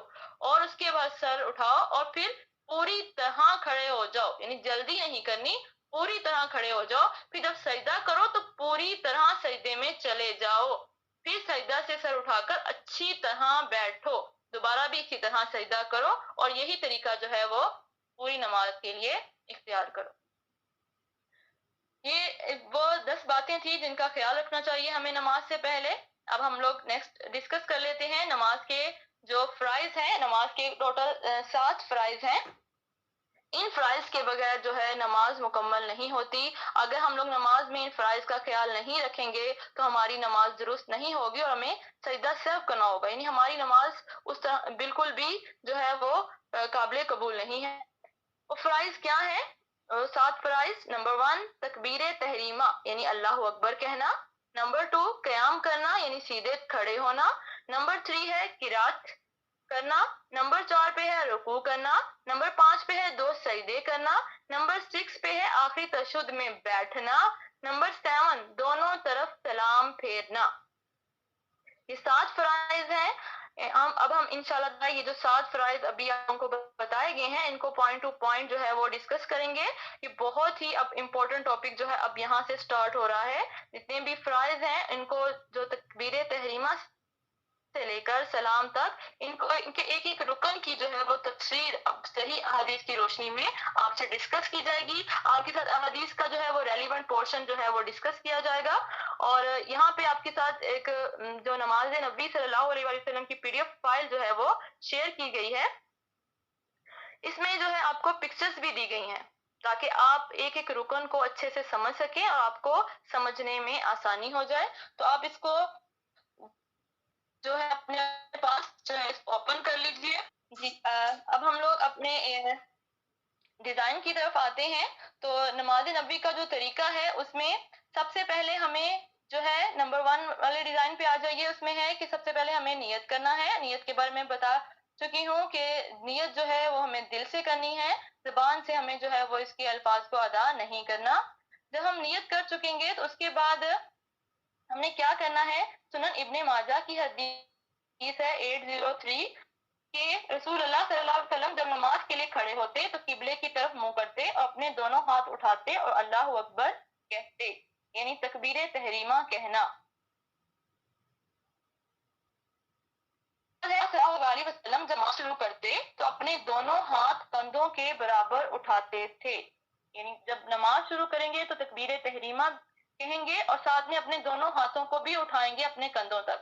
اور اس کے بعد سر اٹھاؤ اور پھر پوری طرح کھڑے ہو جاؤ. یعنی جلدی نہیں کرنی پوری طرح کھڑے ہو جاؤ. پھر جب سجدہ کرو تو پوری طرح سجدے میں چلے جاؤ. پھر سجدہ سے سر اٹھا کر اچھی طرح بیٹھو. دوبارہ بھی اسی طرح سجدہ کرو اور یہی طریقہ جو ہے وہ پوری نماز کے لیے اختیار کرو. یہ وہ 10 باتیں تھی جن کا خیال رکھنا چاہیے ہمیں نماز سے پہلے. اب ہم لوگ نیکسٹ ڈسکس کر لیتے ہیں نماز کے جو فرائض ہیں. نماز کے ٹوٹل 7 فرائض ہیں. ان فرائض کے بغیر جو ہے نماز مکمل نہیں ہوتی. اگر ہم لوگ نماز میں ان فرائض کا خیال نہیں رکھیں گے تو ہماری نماز درست نہیں ہوگی اور ہمیں سجدہ صرف کرنا ہوگا. یعنی ہماری نماز اس طرح بالکل بھی جو ہے وہ قابل قبول نہیں ہے. وہ فرائض کیا ہیں؟ 7 فرائض. نمبر 1 تکبیر تحریمہ یعنی اللہ اکبر کہنا. نمبر 2 قیام کرنا یعنی سیدھے کھڑے ہونا. نمبر 3 ہے قرات کرنا. نمبر 4 پہ ہے رکوع کرنا. نمبر 5 پہ ہے 2 سجدے کرنا. نمبر 6 پہ ہے آخری تشہد میں بیٹھنا. نمبر 7 دونوں طرف سلام پھیرنا. یہ 7 فرائض ہیں. اب ہم انشاءاللہ یہ جو 7 فرائض ابھی آپ کو بتائے گئے ہیں ان کو پوائنٹ ٹو پوائنٹ جو ہے وہ ڈسکس کریں گے. یہ بہت ہی اب امپورٹنٹ ٹاپک جو ہے اب یہاں سے سٹارٹ ہو رہا ہے. جتنے بھی فرائض ہیں ان کو جو تکبیر تحریمہ سے لے کر سلام تک ان کے ایک ایک رکن کی جو ہے وہ تفسیر اب صحیح احادیث کی روشنی میں آپ سے ڈسکس کی جائے گی. آپ کے ساتھ احادیث کا جو ہے وہ ریلیونٹ پورشن جو ہے وہ ڈسکس کیا جائے گا. اور یہاں پہ آپ کے ساتھ ایک جو نماز نبی صلی اللہ علیہ وسلم کی PDF فائل جو ہے وہ شیئر کی گئی ہے. اس میں جو ہے آپ کو پکچرز بھی دی گئی ہیں تاکہ آپ ایک ایک رکن کو اچھے سے سمجھ سکیں اور آپ کو سمجھنے میں آسانی ہو جائے. تو آپ اس کو جو ہے اپنے پاس جو ہے اوپن کر لیجئے. جی اب ہم لوگ اپنے ڈیزائن کی طرف آتے ہیں. تو نماز نبی کا جو طریقہ ہے اس میں سب سے پہلے ہمیں جو ہے نمبر 1 والے ڈیزائن پہ آ جائیے. اس میں ہے کہ سب سے پہلے ہمیں نیت کرنا ہے. نیت کے بارے میں بتا چکی ہوں کہ نیت جو ہے وہ ہمیں دل سے کرنی ہے, زبان سے ہمیں جو ہے وہ اس کے الفاظ کو ادا نہیں کرنا. جب ہم نیت کر چکیں گے تو اس کے بعد ہم نے کیا کرنا ہے, سنن ابن ماجہ کی حدیث ہے 803 کہ رسول اللہ صلی اللہ علیہ وسلم جب نماز کے لیے کھڑے ہوتے تو قبلے کی طرف منہ کرتے اور اپنے دونوں ہاتھ اٹھاتے اور اللہ اکبر کہتے, یعنی تکبیر تحریمہ کہنا. صلی اللہ علیہ وسلم جب نماز شروع کرتے تو اپنے دونوں ہاتھ کندھوں کے برابر اٹھاتے تھے. یعنی جب نماز شروع کریں گے تو تکبیر تحریمہ کہیں گے اور ساتھ میں اپنے دونوں ہاتھوں کو بھی اٹھائیں گے اپنے کندھوں تک.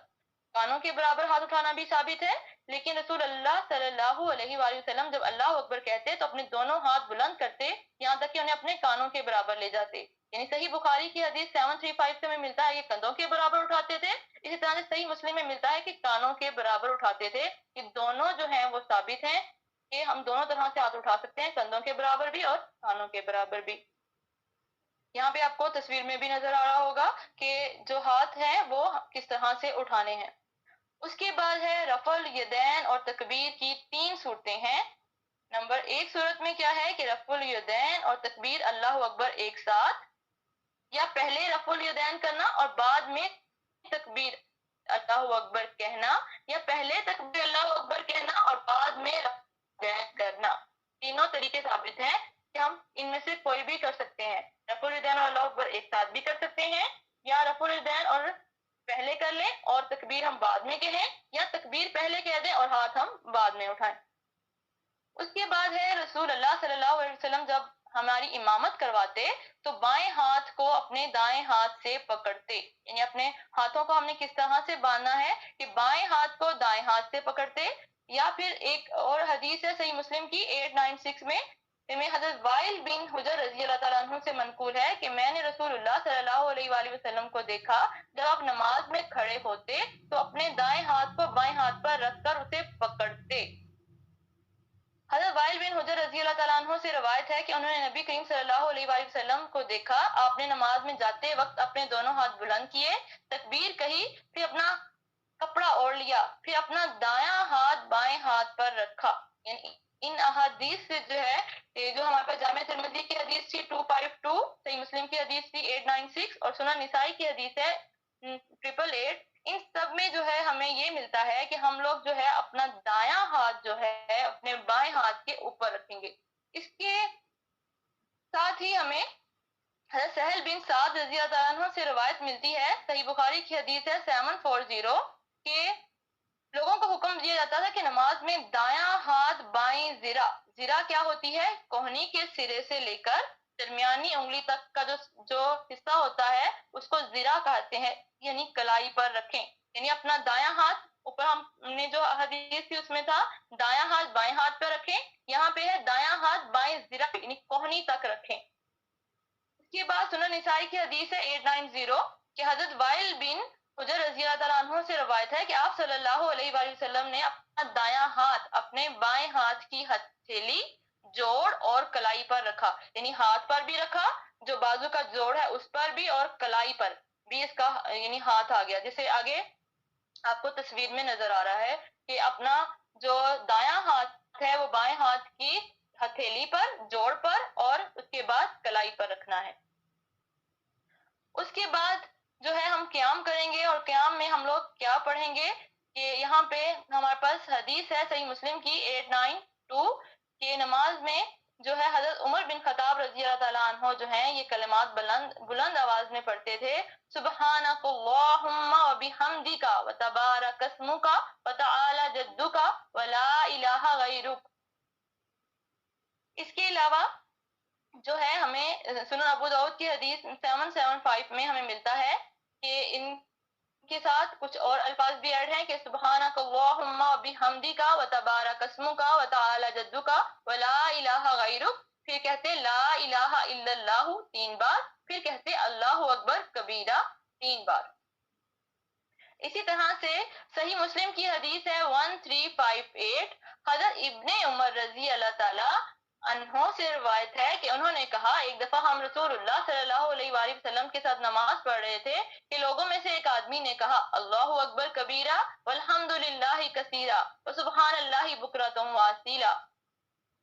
کانوں کے برابر ہاتھ اٹھانا بھی ثابت ہے, لیکن رسول اللہ صلی اللہ علیہ وآلہ وسلم جب اللہ اکبر کہتے تو اپنے دونوں ہاتھ بلند کرتے یہاں تک کہ انہیں اپنے کانوں کے برابر لے جاتے. یعنی صحیح بخاری کی حدیث 735 سے ہمیں ملتا ہے کہ کندھوں کے برابر اٹھاتے تھے. اسی طرح سے صحیح مسلم میں ملتا ہے کہ کانوں کے برابر اٹھاتے تھے. یہ دونوں جو ہیں وہ ثابت ہیں کہ ہم دونوں طرح سے ہاتھ اٹھا سکتے ہیں, کندھوں کے برابر بھی اور کانوں کے برابر بھی. یہاں پہ آپ کو تصویر میں بھی نظر آ رہا ہوگا کہ جو ہاتھ ہیں وہ کس طرح سے اٹھانے ہیں. اس کے بعد ہے رفع الیدین اور تکبیر کی 3 صورتیں ہیں. نمبر 1 صورت میں کیا ہے کہ رفع الیدین اور تکبیر اللہ اکبر ایک ساتھ, یا پہلے رفع الیدین کرنا اور بعد میں تکبیر اللہ اکبر کہنا, یا پہلے تکبیر اللہ اکبر کہنا اور بعد میں رفع الیدین کرنا. تینوں طریقے ثابت ہیں کہ ہم ان میں سے کوئی بھی کر سکتے ہیں. رفع الیدین اور اللہ اکبر ایک ساتھ بھی کر سکتے ہیں, یا رفع الیدین اور پہلے کر لیں اور تکبیر ہم بعد میں کہیں, یا تکبیر پہلے کہہ دیں اور ہاتھ ہم بعد میں اٹھائیں. اس کے بعد ہے رسول اللہ صلی اللہ علیہ وسلم جب ہماری امامت کرواتے تو بائیں ہاتھ کو اپنے دائیں ہاتھ سے پکڑتے. یعنی اپنے ہاتھوں کو ہم نے کس طرح سے باندھنا ہے کہ بائیں ہاتھ کو دائیں ہاتھ سے پکڑتے. یا پھر ایک اور حدیث ہے صحیح مسلم کی 896 میں حضرت وائل بن حجر رضی اللہ تعالیٰ عنہ سے منقول ہے کہ میں نے رسول اللہ صلی اللہ علیہ وآلہ وسلم کو دیکھا جب آپ نماز میں کھڑے ہوتے تو اپنے دائیں ہاتھ کو بائیں ہاتھ پر رکھ کر اسے پکڑتے. حضرت وائل بن حجر رضی اللہ تعالیٰ عنہ سے روایت ہے کہ انہوں نے نبی کریم صلی اللہ علیہ وآلہ وسلم کو دیکھا, آپ نے نماز میں جاتے وقت اپنے دونوں ہاتھ بلند کیے, تکبیر کہی, پھر اپنا کپڑا اوڑھ لیا, پھر اپنا دایاں ہاتھ بائیں ہاتھ پر رکھا. یعنی ان احادیث سے جو ہے جو ہمارے پاس جامع ترمذی کی حدیث تھی 252, صحیح مسلم کی حدیث تھی 896 اور سنن نسائی کی حدیث ہے 888, ان سب میں جو ہے ہمیں یہ ملتا ہے کہ ہم لوگ جو ہے اپنا دایاں ہاتھ جو ہے اپنے بائیں ہاتھ کے اوپر رکھیں گے. اس کے ساتھ ہی ہمیں حضرت سہل بن سعد رضی اللہ عنہ سے روایت ملتی ہے, صحیح بخاری کی حدیث ہے 740 کہ لوگوں کو حکم دیا جاتا تھا کہ نماز میں دایاں ہاتھ بائیں زرہ کیا ہوتی ہے, کوہنی کے سرے سے لے کر درمیانی انگلی تک کا جو حصہ ہوتا ہے اس کو زرہ کہتے ہیں, یعنی کلائی پر رکھیں. یعنی اپنا دایاں ہاتھ اوپر, ہم نے جو حدیث تھی اس میں تھا دایاں ہاتھ بائیں ہاتھ پہ رکھیں, یہاں پہ ہے دایاں ہاتھ بائیں زرہ یعنی کوہنی تک رکھیں. اس کے بعد سنن نسائی کی حدیث ہے 890 کہ حضرت وائل بن حجر رضی اللہ تعالیٰ عنہ سے روایت ہے کہ آپ صلی اللہ علیہ وآلہ وسلم نے اپنا دایاں ہاتھ اپنے بائیں ہاتھ کی ہتھیلی, جوڑ اور کلائی پر رکھا. یعنی ہاتھ پر بھی رکھا, جو بازو کا جوڑ ہے اس پر بھی, اور کلائی پر بھی اس کا یعنی ہاتھ آ گیا. جیسے آگے آپ کو تصویر میں نظر آ رہا ہے کہ اپنا جو دایاں ہاتھ ہے وہ بائیں ہاتھ کی ہتھیلی پر, جوڑ پر اور اس کے بعد کلائی پر رکھنا ہے. اس کے بعد جو ہے ہم قیام کریں گے, اور قیام میں ہم لوگ کیا پڑھیں گے کہ یہاں پہ ہمارے پاس حدیث ہے صحیح مسلم کی 892 کہ نماز میں جو ہے حضرت عمر بن خطاب رضی اللہ تعالیٰ عنہ جو ہیں یہ کلمات بلند آواز میں پڑھتے تھے, سبحانک اللہم و بحمدک و تبارک اسمک و تعالی جدک و لا الہ غیرک. اس کے علاوہ جو ہے ہمیں سنن ابو داؤد کی حدیث 775 میں ہمیں ملتا ہے کہ ان کے ساتھ کچھ اور الفاظ بھی ایڈ ہیں کہ سبحانک اللہم بحمدک وتبارک اسمک وتعالی جدک ولا الہ غیرک، پھر کہتے لا الہ الا اللہ 3 بار، پھر کہتے اللہ اکبر کبیرہ 3 بار۔ اسی طرح سے صحیح مسلم کی حدیث ہے 1358، حضرت ابن عمر رضی اللہ تعالی عنہ سے روایت ہے کہ انہوں نے کہا ایک دفعہ ہم رسول اللہ صلی اللہ علیہ وآلہ وسلم کے ساتھ نماز پڑھ رہے تھے کہ لوگوں میں سے ایک آدمی نے کہا اللہ اکبر کبیرہ والحمد للہ کثیرہ وسبحان اللہ بکرۃ واصیلا۔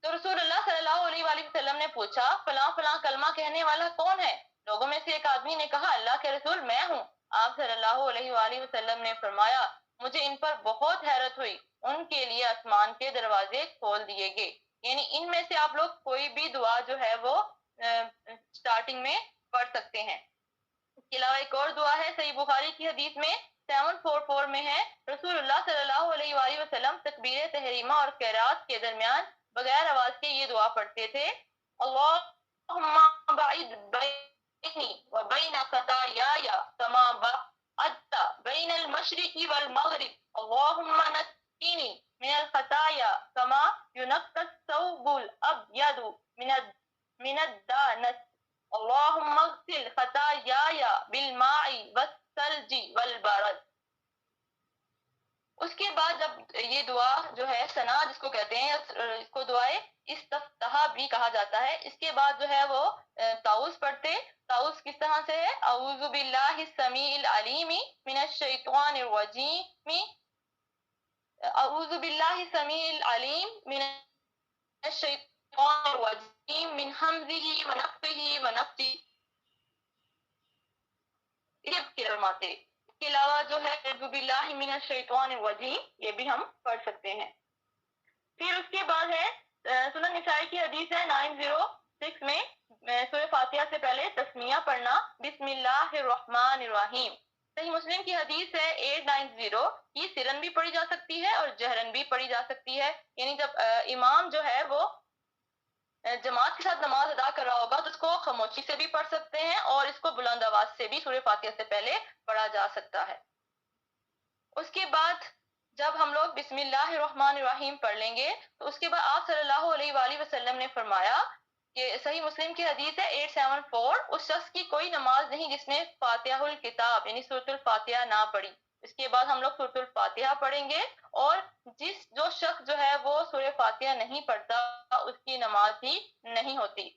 تو رسول اللہ صلی اللہ علیہ وآلہ وسلم نے پوچھا فلاں فلاں کلمہ کہنے والا کون ہے؟ لوگوں میں سے ایک آدمی نے کہا اللہ کے رسول میں ہوں۔ آپ صلی اللہ علیہ وآلہ وسلم نے فرمایا مجھے ان پر بہت حیرت ہوئی، ان کے لیے آسمان کے دروازے کھول دیے گئے، یعنی ان میں سے آپ لوگ کوئی بھی دعا جو ہے وہ سٹارٹنگ میں پڑھ سکتے ہیں۔ اس کے علاوہ ایک اور دعا ہے صحیح بخاری کی حدیث میں 744 میں ہے، رسول اللہ صلی اللہ علیہ وآلہ وسلم تکبیر تحریمہ اور قرات کے درمیان بغیر آواز کے یہ دعا پڑھتے تھے اللہم باعد بینی وبین خطایای کما بعدت بین المشرق والمغرب اللہم نقینی من الخطایا کما ینقی الثوب الابیض من الدنس اللہم اغسل خطایای بالماء والثلج والبرد۔ اس کے بعد جب یہ دعا جو ہے ثنا جس کو کہتے ہیں، اس کو دعائے استفتاح بھی کہا جاتا ہے، اس کے بعد جو ہے وہ تعوذ پڑھتے۔ تعوذ کس طرح سے ہے؟ اعوذ باللہ السمیع العلیم من الشیطان الرجیم، اعوذ باللہ السمیع العلیم من الشیطان الرجیم من حمزہ ونفخہ ونفثہ، یہ فرماتے۔ اس کے علاوہ جو ہے اعوذ باللہ من الشیطان الرجیم یہ بھی ہم پڑھ سکتے ہیں۔ پھر اس کے بعد ہے سنن نسائی کی حدیث ہے 906 میں سورہ فاتحہ سے پہلے تسمیہ پڑھنا بسم اللہ الرحمن الرحیم۔ صحیح مسلم کی حدیث ہے 890، یہ سرن بھی پڑھی جا سکتی ہے اور جہرن بھی پڑھی جا سکتی ہے، یعنی جب امام جو ہے وہ جماعت کے ساتھ نماز ادا کر رہا ہوگا تو اس کو خاموشی سے بھی پڑھ سکتے ہیں اور اس کو بلند آواز سے بھی سورہ فاتحہ سے پہلے پڑھا جا سکتا ہے۔ اس کے بعد جب ہم لوگ بسم اللہ الرحمن الرحیم پڑھ لیں گے تو اس کے بعد آپ صلی اللہ علیہ وآلہ وسلم نے فرمایا کہ صحیح مسلم کی حدیث ہے 874، اس شخص کی کوئی نماز نہیں جس نے فاتحہ الکتاب یعنی سورۃ الفاتحہ نہ پڑھی۔ اس کے بعد ہم لوگ سورۃ الفاتحہ پڑھیں گے، اور جو شخص جو ہے وہ سورۃ فاتحہ نہیں پڑھتا اس کی نماز ہی نہیں ہوتی۔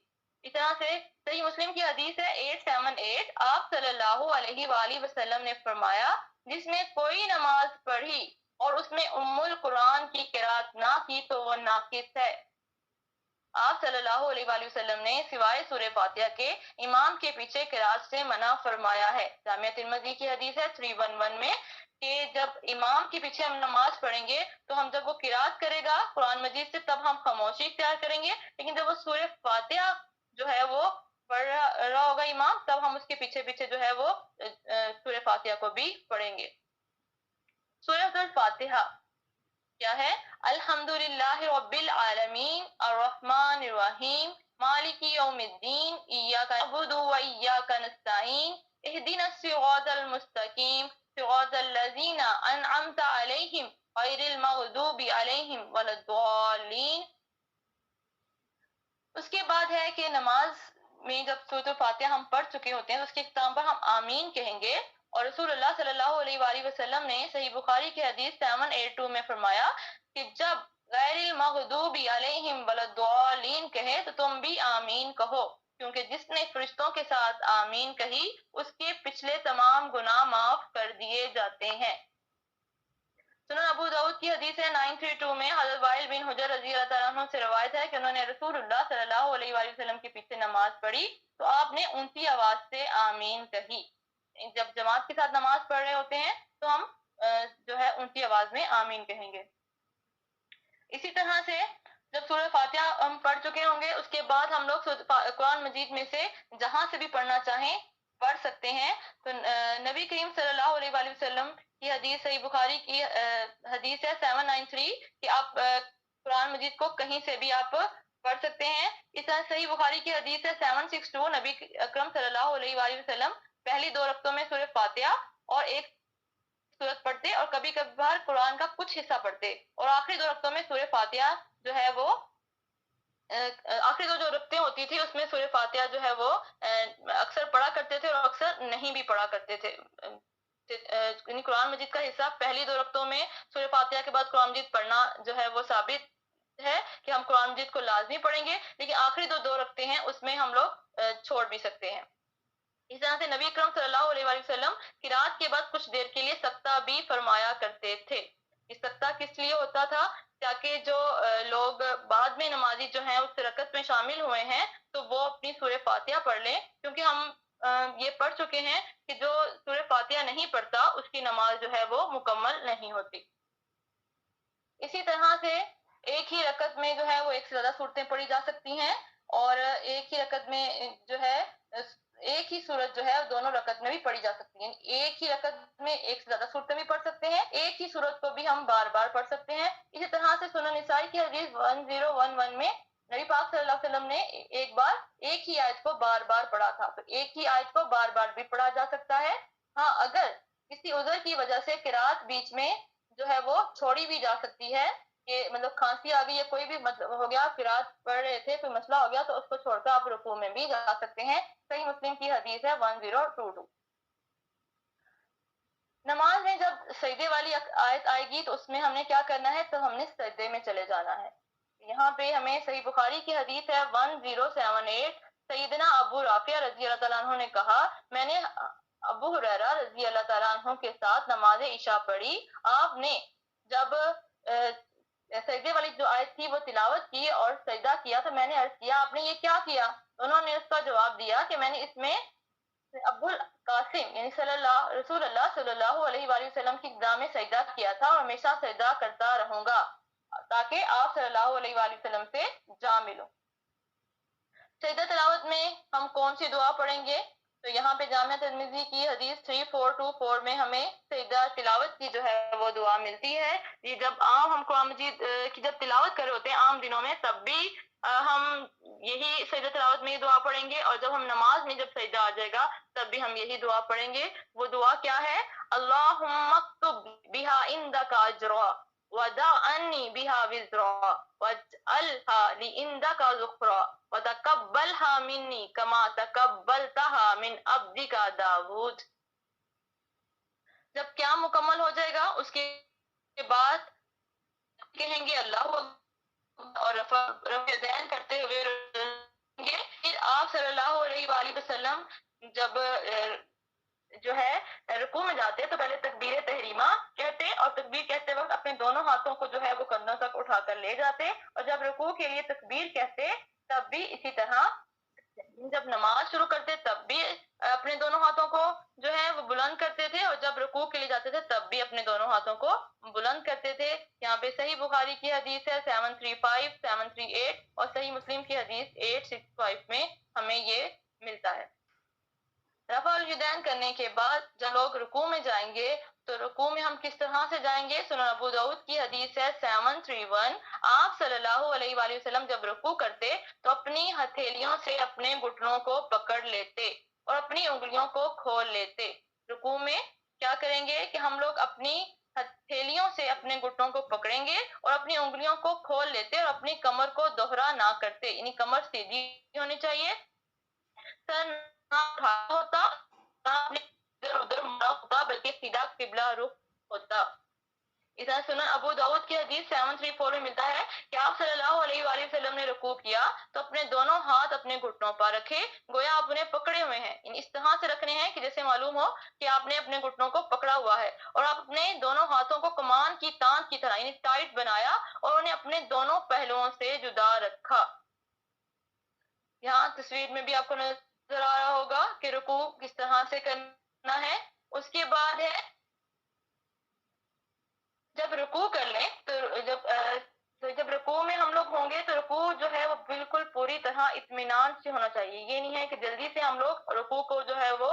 اس طرح سے صحیح مسلم کی حدیث ہے 878، آپ صلی اللہ علیہ وآلہ وسلم نے فرمایا جس نے کوئی نماز پڑھی اور اس میں ام القرآن کی قرات نہ کی تو وہ ناقص ہے۔ آپ صلی اللہ علیہ وآلہ وسلم نے سوائے سورہ فاتحہ کے امام کے پیچھے قرات سے منع فرمایا ہے۔ جامعہ ترمذی کی حدیث ہے 311 میں کہ جب امام کے پیچھے ہم نماز پڑھیں گے تو ہم جب وہ قرات کرے گا قرآن مجید سے تب ہم خاموشی اختیار کریں گے، لیکن جب وہ سورہ فاتحہ جو ہے وہ پڑھ رہا ہوگا امام تب ہم اس کے پیچھے پیچھے جو ہے وہ سورہ فاتحہ کو بھی پڑھیں گے۔ سورۃ الفاتحہ کیا ہے؟ الحمدللہ رب العالمین الرحمن الرحیم مالک یوم الدین ایاک نعبد و ایاک نستعین اہدنا الصراط المستقیم صراط الذین انعمت علیہم غیر المغضوب علیہم ولا الضالین۔ اس کے بعد ہے کہ نماز میں جب سورۃ الفاتحہ ہم پڑھ چکے ہوتے ہیں تو اس کے اختتام پر ہم آمین کہیں گے، اور رسول اللہ صلی اللہ علیہ وآلہ وسلم نے صحیح بخاری کی حدیث 782 میں فرمایا کہ جب غیر المغضوب علیہم ولا الضالین کہے تو تم بھی آمین کہو، کیونکہ جس نے فرشتوں کے ساتھ آمین کہی اس کے پچھلے تمام گناہ معاف کر دیے جاتے ہیں۔ سنن ابو داؤد کی حدیث ہے 932 میں حضرت وائل بن حجر رضی اللہ تعالیٰ عنہ سے روایت ہے کہ انہوں نے رسول اللہ صلی اللہ علیہ وآلہ وسلم کے پیچھے نماز پڑھی تو آپ نے اونچی آواز سے آمین کہی۔ جب جماعت کے ساتھ نماز پڑھ رہے ہوتے ہیں تو ہم جو ہے اونچی آواز میں آمین کہیں گے۔ اسی طرح سے جب سورہ فاتحہ ہم پڑھ چکے ہوں گے اس کے بعد ہم لوگ قرآن مجید میں سے جہاں سے بھی پڑھنا چاہیں پڑھ سکتے ہیں۔ تو نبی کریم صلی اللہ علیہ وآلہ وسلم کی حدیث صحیح بخاری کی حدیث ہے 793 کہ آپ قرآن مجید کو کہیں سے بھی آپ پڑھ سکتے ہیں۔ اس طرح صحیح بخاری کی حدیث ہے 762، نبی اکرم صلی اللہ علیہ وآلہ وسلم پہلی 2 رکعتوں میں سورہ فاتحہ اور ایک سورت پڑھتے اور کبھی کبھار قرآن کا کچھ حصہ پڑھتے، اور آخری 2 رکعتوں میں سورہ فاتحہ جو ہے وہ آخری جو رکعتیں ہوتی تھی اس میں سورہ فاتحہ جو ہے وہ اکثر پڑھا کرتے تھے اور اکثر نہیں بھی پڑھا کرتے تھے. یعنی قرآن مجید کا حصہ پہلی 2 رکعتوں میں سورہ فاتحہ کے بعد قرآن مجید پڑھنا جو ہے وہ ثابت ہے کہ ہم قرآن مجید کو لازمی پڑھیں گے، لیکن آخری 2 رکعتیں ہیں اس میں ہم لوگ چھوڑ بھی سکتے ہیں. اس طرح سے نبی اکرم صلی اللہ علیہ وآلہ وسلم قرات کے بعد کچھ دیر کے لیے سکتہ بھی فرمایا کرتے تھے. یہ سکتہ کس لیے ہوتا تھا؟ تاکہ جو لوگ بعد میں نمازی جو ہیں اس رکعت میں شامل ہوئے ہیں تو وہ اپنی سورہ فاتحہ پڑھ لیں، کیونکہ ہم یہ پڑھ چکے ہیں کہ جو سورہ فاتحہ نہیں پڑھتا اس کی نماز جو ہے وہ مکمل نہیں ہوتی. اسی طرح سے ایک ہی رکعت میں جو ہے وہ ایک سے زیادہ صورتیں پڑھی جا سکتی ہیں، اور ایک ہی رکعت میں جو ہے ایک ہی صورت جو ہے دونوں رکعت میں بھی پڑھی جا سکتی ہیں. ایک ہی رکعت میں ایک سے زیادہ صورتیں بھی پڑھ سکتے ہیں، ایک ہی صورت کو بھی ہم بار بار پڑھ سکتے ہیں. اسی طرح سے سنن نسائی کی حدیث 1011 میں نبی پاک صلی اللہ علیہ وسلم نے ایک بار ایک ہی آیت کو بار بار پڑھا تھا. تو ایک ہی آیت کو بار بار بھی پڑھا جا سکتا ہے. ہاں، اگر کسی عذر کی وجہ سے قرات بیچ میں جو ہے وہ چھوڑی بھی جا سکتی ہے، کہ مطلب کھانسی آ گئی یا کوئی بھی مطلب ہو گیا، قرات پڑھ رہے تھے کوئی مسئلہ ہو گیا تو اس کو چھوڑ کر آپ رکوع میں بھی جا سکتے ہیں. صحیح مسلم کی حدیث ہے 1022. نماز میں جب سجدے والی آیت آئے گی تو اس میں ہم نے کیا کرنا ہے؟ تو ہم نے سجدے میں چلے جانا ہے. یہاں پہ ہمیں صحیح بخاری کی حدیث ہے 1078. سیدنا ابو رافع رضی اللہ تعالیٰ عنہ نے کہا میں نے ابو ہریرہ رضی اللہ تعالیٰ عنہ کے ساتھ نماز عشاء پڑھی. آپ نے جب سجدے والی جو آیت تھی وہ تلاوت کی اور سجدہ کیا تو میں نے عرض کیا آپ نے یہ کیا کیا؟ انہوں نے اس کا جواب دیا کہ میں نے اس میں ابو القاسم یعنی رسول اللہ صلی اللہ علیہ وآلہ وسلم کی ابتدا میں سجدہ کیا تھا اور ہمیشہ سجدہ کرتا رہوں گا تاکہ آپ صلی اللہ علیہ وآلہ وسلم سے جا ملوں. سجدہ تلاوت میں ہم کون سی دعا پڑھیں گے؟ تو یہاں پہ جامعہ ترمذی کی حدیث 3424 میں ہمیں سجدہ تلاوت کی جو ہے وہ دعا ملتی ہے. یہ جب عام ہم قرآن مجید کی جب تلاوت کر رہے ہوتے ہیں عام دنوں میں تب بھی ہم یہی سجدہ تلاوت میں یہ دعا پڑھیں گے، اور جب ہم نماز میں جب سجدہ آ جائے گا تب بھی ہم یہی دعا پڑھیں گے. وہ دعا کیا ہے؟ اللہم اکتب بہا عندک اجرا ودع عنی بہا وزرا واجعلها لعندک ذخرا وتقبلها منی کما تقبلتها من عبدک داود. جب قیام مکمل ہو جائے گا اس کے بعد کہیں گے اللہ اور رفع دین کرتے ہوئے گے. پھر آپ صلی اللہ علیہ وآلہ وسلم جب جو ہے رکوع میں جاتے تو پہلے تکبیر تحریمہ کہتے اور تکبیر کہتے وقت اپنے دونوں ہاتھوں کو جو ہے وہ کندھوں تک اٹھا کر لے جاتے، اور جب رکوع کے لیے تکبیر کہتے تب بھی اسی طرح جب نماز شروع کرتے تب بھی اپنے دونوں ہاتھوں کو جو ہے وہ بلند کرتے تھے، اور جب رکوع کے لیے جاتے تھے تب بھی اپنے دونوں ہاتھوں کو بلند کرتے تھے. یہاں پہ صحیح بخاری کی حدیث ہے 735 738 اور صحیح مسلم کی حدیث 865 میں ہمیں یہ ملتا ہے. رفع الیدین کرنے کے بعد جب لوگ رکوع میں جائیں گے تو رکوع میں ہم کس طرح سے جائیں گے؟ سنن ابو داؤد کی حدیث ہے 731. آپ صلی اللہ علیہ وآلہ وسلم جب رکوع کرتے تو اپنی ہتھیلیوں سے اپنے گھٹنوں کو پکڑ لیتے اور اپنی انگلیوں کو کھول لیتے. رکوع میں کیا کریں گے کہ ہم لوگ اپنی ہتھیلیوں سے اپنے گھٹنوں کو پکڑیں گے اور اپنی انگلیوں کو کھول لیتے اور اپنی کمر کو دوہرا نہ کرتے، یعنی کمر سیدھی ہونی چاہیے، سر نہ اٹھا ہوتا، نہ ادھر ادھر مڑا ہوتا، بلکہ سیدھا قبلہ رخ ہوتا. اذا سنن ابو داؤد کی حدیث 734 میں ملتا ہے کہ آپ صلی اللہ علیہ وآلہ وسلم نے رکوع کیا تو اپنے دونوں ہاتھ اپنے گھٹنوں پر رکھے گویا آپ انہیں پکڑے ہوئے ہیں. اس طرح سے رکھنے ہیں کہ جیسے معلوم ہو کہ آپ نے اپنے گھٹنوں کو پکڑا ہوا ہے، اور آپ اپنے دونوں ہاتھوں کو کمان کی تان کی طرح یعنی ٹائٹ بنایا اور انہیں اپنے دونوں پہلوؤں سے جدا رکھا. یہاں تصویر میں بھی آپ کو نظر آ رہا ہوگا کہ رکوع کس طرح سے کرنا ہے. اس کے بعد ہے جب رکوع کر لیں تو جب رکوع میں ہم لوگ ہوں گے تو رکوع جو ہے وہ بالکل پوری طرح اطمینان سے ہونا چاہیے. یہ نہیں ہے کہ جلدی سے ہم لوگ رکوع کو جو ہے وہ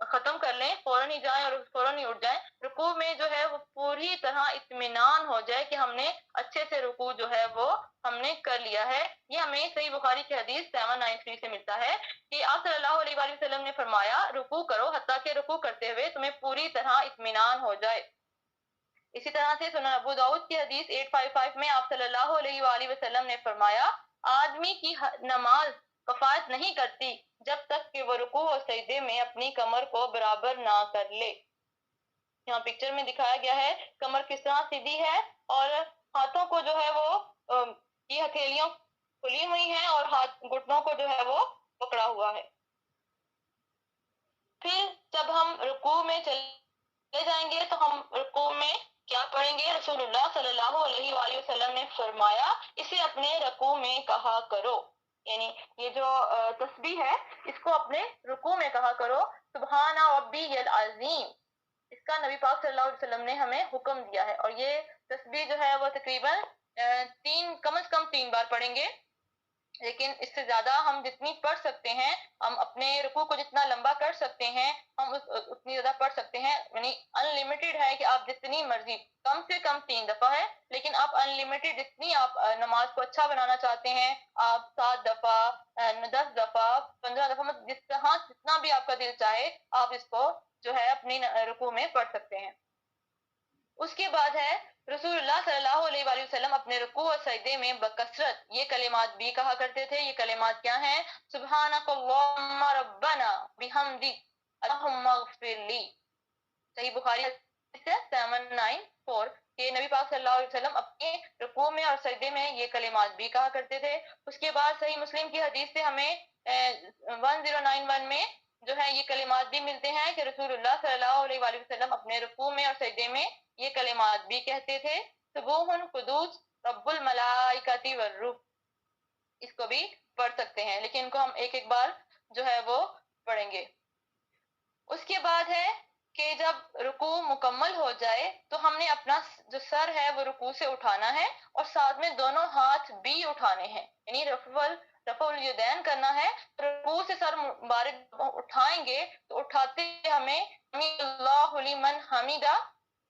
ختم کر لیں، فوراً ہی جائیں اور فوراً ہی اٹھ جائیں. رکوع میں جو ہے وہ پوری طرح اطمینان ہو جائے کہ ہم نے اچھے سے رکوع جو ہے وہ ہم نے کر لیا ہے. یہ ہمیں صحیح بخاری کی حدیث 793 سے ملتا ہے کہ آپ صلی اللہ علیہ وآلہ وسلم نے فرمایا رکوع کرو حتیٰ کہ رکوع کرتے ہوئے تمہیں پوری طرح اطمینان ہو جائے. اسی طرح سے سنن ابو داؤد کی حدیث 855 میں آپ صلی اللہ علیہ وآلہ وسلم نے فرمایا آدمی کی نماز کفایت نہیں کرتی جب تک کہ وہ رکوع اور سجدے میں اپنی کمر کو برابر نہ کر لے. یہاں پکچر میں دکھایا گیا ہے کمر کس طرح سیدھی ہے اور ہاتھوں کو جو ہے وہ یہ ہتھیلیاں کھلی ہوئی ہیں اور ہاتھ گھٹنوں کو جو ہے وہ پکڑا ہوا ہے. پھر جب ہم رکوع میں چلے جائیں گے تو ہم رکوع میں کیا پڑھیں گے؟ رسول اللہ صلی اللہ علیہ وآلہ وسلم نے فرمایا اسے اپنے رکوع میں کہا کرو. یعنی یہ جو تسبیح ہے اس کو اپنے رکوع میں کہا کرو. سبحان ربی العظیم اس کا نبی پاک صلی اللہ علیہ وسلم نے ہمیں حکم دیا ہے اور یہ تسبیح جو ہے وہ تقریباً کم از کم 3 بار پڑھیں گے. لیکن اس سے زیادہ ہم جتنی پڑھ سکتے ہیں ہم اپنے رکوع کو جتنا لمبا کر سکتے ہیں ہم اتنی زیادہ پڑھ سکتے ہیں. یعنی ان لمیٹڈ ہے کہ آپ جتنی مرضی کم سے کم 3 دفعہ ہے لیکن آپ ان لمیٹڈ جتنی آپ نماز کو اچھا بنانا چاہتے ہیں آپ 7 دفعہ 10 دفعہ 15 دفعہ جس طرح جتنا بھی آپ کا دل چاہے آپ اس کو جو ہے اپنی رکوع میں پڑھ سکتے ہیں. اس کے بعد ہے رسول اللہ صلی اللہ علیہ وآلہ وسلم اپنے رکوع اور سجدے میں بکثرت یہ کلمات بھی کہا کرتے تھے. یہ کلمات کیا ہیں؟ سبحانک اللہم ربنا بحمدک اللہم اغفر لی. صحیح بخاری 794 کہ نبی پاک صلی اللہ علیہ وسلم اپنے رکوع میں اور سجدے میں یہ کلمات بھی کہا کرتے تھے. اس کے بعد صحیح مسلم کی حدیث سے ہمیں 1091 میں جو ہے یہ کلمات بھی ملتے ہیں کہ رسول اللہ صلی اللہ علیہ وآلہ وسلم اپنے رکوع میں اور سجدے میں یہ کلمات بھی کہتے تھے. سبوح قدوس رب الملائکۃ والروح اس کو بھی پڑھ سکتے ہیں لیکن ان کو ہم ایک ایک بار جو ہے وہ پڑھیں گے. اس کے بعد ہے کہ جب رکوع مکمل ہو جائے تو ہم نے اپنا جو سر ہے وہ رکوع سے اٹھانا ہے اور ساتھ میں دونوں ہاتھ بھی اٹھانے ہیں. یعنی رفع الیدین کرنا ہے. رکوع سے سر مبارک اٹھائیں گے تو اٹھاتے ہمیں اللہ لمن حمیدہ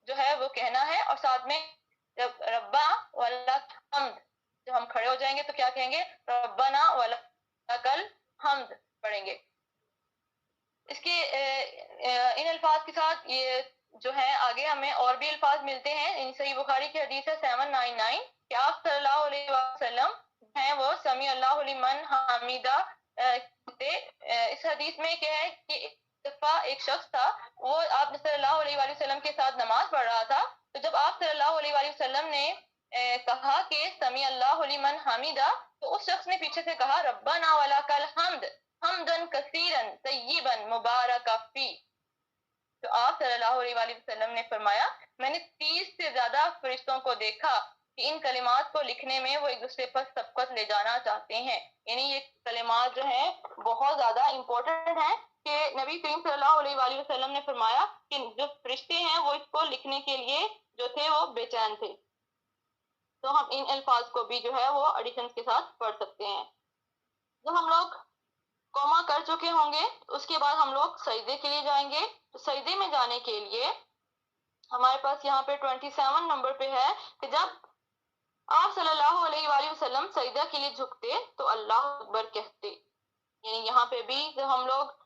جو ہے وہ کہنا ہے اور ساتھ میں ربا ولک الحمد. جب ہم کھڑے ہو جائیں گے تو کیا کہیں گے؟ ربنا ولک الحمد پڑھیں گے. اس کے ان الفاظ کے ساتھ یہ جو ہے آگے ہمیں اور بھی الفاظ ملتے ہیں. ان صحیح بخاری کی حدیث ہے 799 کہ آپ صلی اللہ علیہ وسلم ہیں وہ سمیع اللہ لمن حمیدہ. اس حدیث میں کیا ہے کہ ایک دفعہ ایک شخص تھا وہ آپ صلی اللہ علیہ وآلہ وسلم کے ساتھ نماز پڑھ رہا تھا تو جب آپ صلی اللہ علیہ وآلہ وسلم نے کہا کہ سمیع اللہ لمن حمیدہ تو اس شخص نے پیچھے سے کہا ربنا ولک الحمد حمدن کثیرن طیبن مبارک فی. تو آپ صلی اللہ علیہ وآلہ وسلم نے فرمایا میں نے 30 سے زیادہ فرشتوں کو دیکھا کہ ان کلمات کو لکھنے میں وہ ایک دوسرے پر سبقت لے جانا چاہتے ہیں. یعنی یہ کلمات جو ہیں بہت زیادہ امپورٹنٹ ہیں کہ نبی کریم صلی اللہ علیہ وآلہ وسلم نے فرمایا کہ جو فرشتے ہیں وہ اس کو لکھنے کے لیے جو تھے وہ بے چین تھے. تو ہم ان الفاظ کو بھی جو ہے وہ ایڈیشنز کے ساتھ پڑھ سکتے ہیں. جب ہم لوگ قوما کر چکے ہوں گے اس کے بعد ہم لوگ سجدے کے لیے جائیں گے. تو سجدے میں جانے کے لیے ہمارے پاس یہاں پہ 27 نمبر پہ ہے کہ جب آپ صلی اللہ علیہ وآلہ وسلم سجدہ کے لیے جھکتے تو اللہ اکبر کہتے. یعنی یہاں پہ بھی جب ہم لوگ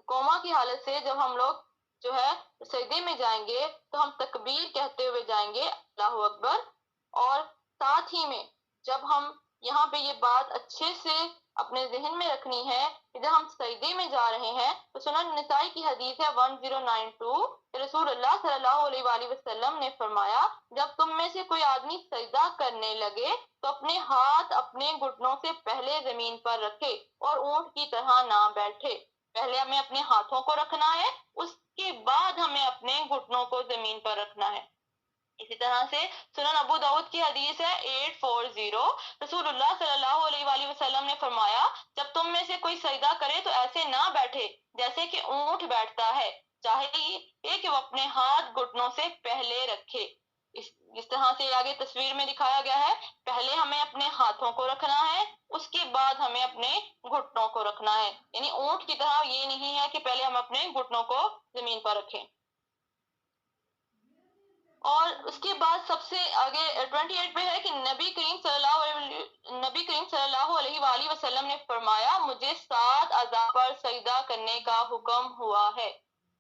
قوما کی حالت سے جب ہم لوگ جو ہے سجدے میں جائیں گے تو ہم تکبیر کہتے ہوئے جائیں گے اللہ اکبر. اور ساتھ ہی میں جب ہم یہاں پہ یہ بات اچھے سے اپنے ذہن میں رکھنی ہے کہ جب ہم سجدے میں جا رہے ہیں تو سنن نسائی کی حدیث ہے 1092 رسول اللہ صلی اللہ علیہ وآلہ وسلم نے فرمایا جب تم میں سے کوئی آدمی سجدہ کرنے لگے تو اپنے ہاتھ اپنے گھٹنوں سے پہلے زمین پر رکھے اور اونٹ کی طرح نہ بیٹھے. پہلے ہمیں اپنے ہاتھوں کو رکھنا ہے اس کے بعد ہمیں اپنے گھٹنوں کو زمین پر رکھنا ہے. اسی طرح سے سنن ابو داؤد کی حدیث ہے 840 رسول اللہ صلی اللہ علیہ وآلہ وسلم نے فرمایا جب تم میں سے کوئی سجدہ کرے تو ایسے نہ بیٹھے جیسے کہ اونٹ بیٹھتا ہے چاہے کہ وہ اپنے ہاتھ گھٹنوں سے پہلے رکھے. اس طرح سے آگے تصویر میں دکھایا گیا ہے پہلے ہمیں اپنے ہاتھوں کو رکھنا ہے اس کے بعد ہمیں اپنے گھٹنوں کو رکھنا ہے. یعنی اونٹ کی طرح یہ نہیں ہے کہ پہلے ہم اپنے گھٹنوں کو زمین پر رکھیں. اور اس کے بعد سب سے آگے 28 پہ ہے کہ نبی کریم صلی اللہ علیہ وآلہ وسلم نے فرمایا مجھے 7 اعضاء پر سجدہ کرنے کا حکم ہوا ہے.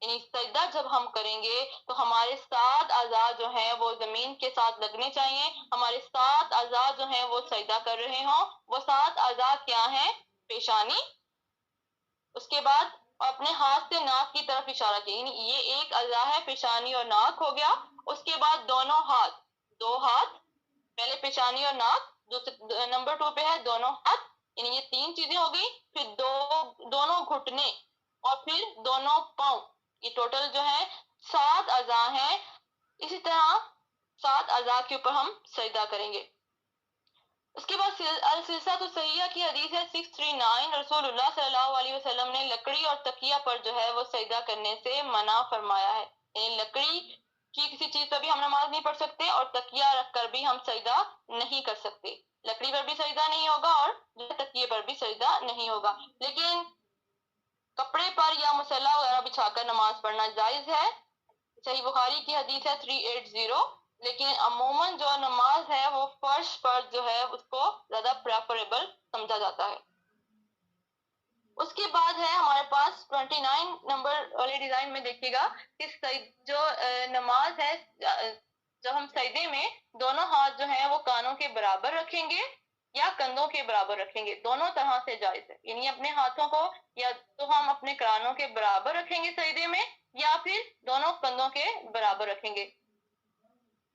یعنی سجدہ جب ہم کریں گے تو ہمارے 7 اعضاء جو ہیں وہ زمین کے ساتھ لگنے چاہیے. ہمارے 7 اعضاء جو ہیں وہ سجدہ کر رہے ہوں. وہ 7 اعضاء کیا ہیں؟ پیشانی، اس کے بعد اپنے ہاتھ سے ناک کی طرف اشارہ کیا، یعنی یہ ایک اعضاء ہے، پیشانی اور ناک ہو گیا. اس کے بعد دونوں ہاتھ، 2 ہاتھ، پہلے پیشانی اور ناک، نمبر 2 پہ ہے دونوں ہاتھ، یعنی یہ 3 چیزیں ہو گئی. پھر دونوں گھٹنے اور پھر دونوں پاؤں. یہ ٹوٹل جو ہے 7 اعضاء ہیں. اسی طرح 7 اعضاء کے اوپر ہم سجدہ کریں گے. اس کے بعد السلسلہ الصحیحہ کی حدیث ہے 639. رسول اللہ صلی اللہ علیہ وسلم نے لکڑی اور تکیہ پر جو ہے وہ سجدہ کرنے سے منع فرمایا ہے. یعنی لکڑی کی کسی چیز پر بھی ہم نماز نہیں پڑھ سکتے اور تکیہ رکھ کر بھی ہم سجدہ نہیں کر سکتے. لکڑی پر بھی سجدہ نہیں ہوگا اور تکیے پر بھی سجدہ نہیں ہوگا. لیکن کپڑے پر یا مصلی وغیرہ بچھا کر نماز پڑھنا جائز ہے. صحیح بخاری کی حدیث ہے 380. لیکن عموماً جو نماز ہے وہ فرش پر جو ہے اس کو زیادہ پریفریبل سمجھا جاتا ہے. اس کے بعد ہے ہمارے پاس 29 نمبر والے ڈیزائن میں دیکھیے گا کہ جو نماز ہے، جب ہم سجدے میں دونوں ہاتھ جو ہیں وہ کانوں کے برابر رکھیں گے یا کندھوں کے برابر رکھیں گے. دونوں طرح سے جائز ہے. یعنی اپنے ہاتھوں کو یا تو ہم اپنے کانوں کے برابر رکھیں گے سجدے میں، یا پھر دونوں کندھوں کے برابر رکھیں گے.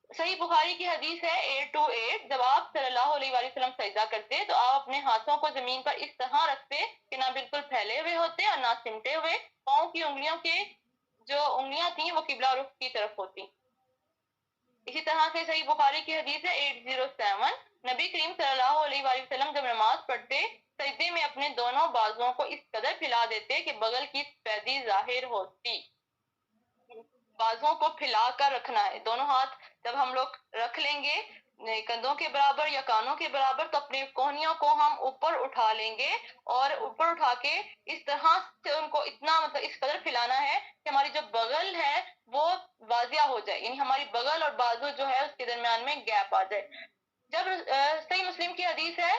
صحیح بخاری کی حدیث ہے 828. جب آپ صلی اللہ علیہ وآلہ وسلم سجدہ کرتے تو آپ اپنے ہاتھوں کو زمین پر اس طرح رکھتے کہ نہ بالکل پھیلے ہوئے ہوتے اور نہ سمٹے ہوئے. پاؤں کی انگلیوں کے جو انگلیاں تھیں وہ قبلہ رخ کی طرف ہوتی. اسی طرح سے صحیح بخاری کی حدیث ہے 807. نبی کریم صلی اللہ علیہ وآلہ وسلم جب نماز پڑھتے سجدے میں اپنے دونوں بازوؤں کو اس قدر پھیلا دیتے کہ بغل کی سفیدی ظاہر ہوتی. بازوؤں کو پھیلا کر رکھنا ہے. دونوں ہاتھ جب ہم لوگ رکھ لیں گے کندھوں کے برابر یا کانوں کے برابر تو اپنی کوہنیوں کو ہم اوپر اٹھا لیں گے اور اوپر اٹھا کے اس طرح سے ان کو اتنا اس قدر پھیلانا ہے کہ ہماری جو بغل ہے وہ واضح ہو جائے. یعنی ہماری بغل اور بازو جو ہے اس کے درمیان میں گیپ آ جائے. جب صحیح مسلم کی حدیث ہے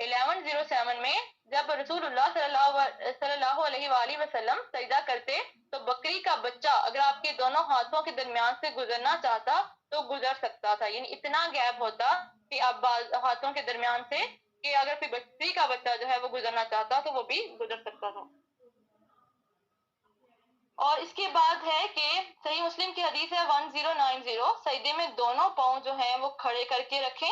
1107 میں جب رسول اللہ صلی اللہ علیہ وآلہ وسلم سجدہ کرتے تو بکری کا بچہ اگر آپ کے دونوں ہاتھوں کے درمیان سے گزرنا چاہتا تو گزر سکتا تھا. یعنی اتنا گیپ ہوتا کہ آپ ہاتھوں کے درمیان سے کہ اگر پھر بکری کا بچہ جو ہے وہ گزرنا چاہتا تو وہ بھی گزر سکتا تھا. اور اس کے بعد ہے کہ صحیح مسلم کی حدیث ہے 1090. سجدے میں دونوں پاؤں جو ہیں وہ کھڑے کر کے رکھیں.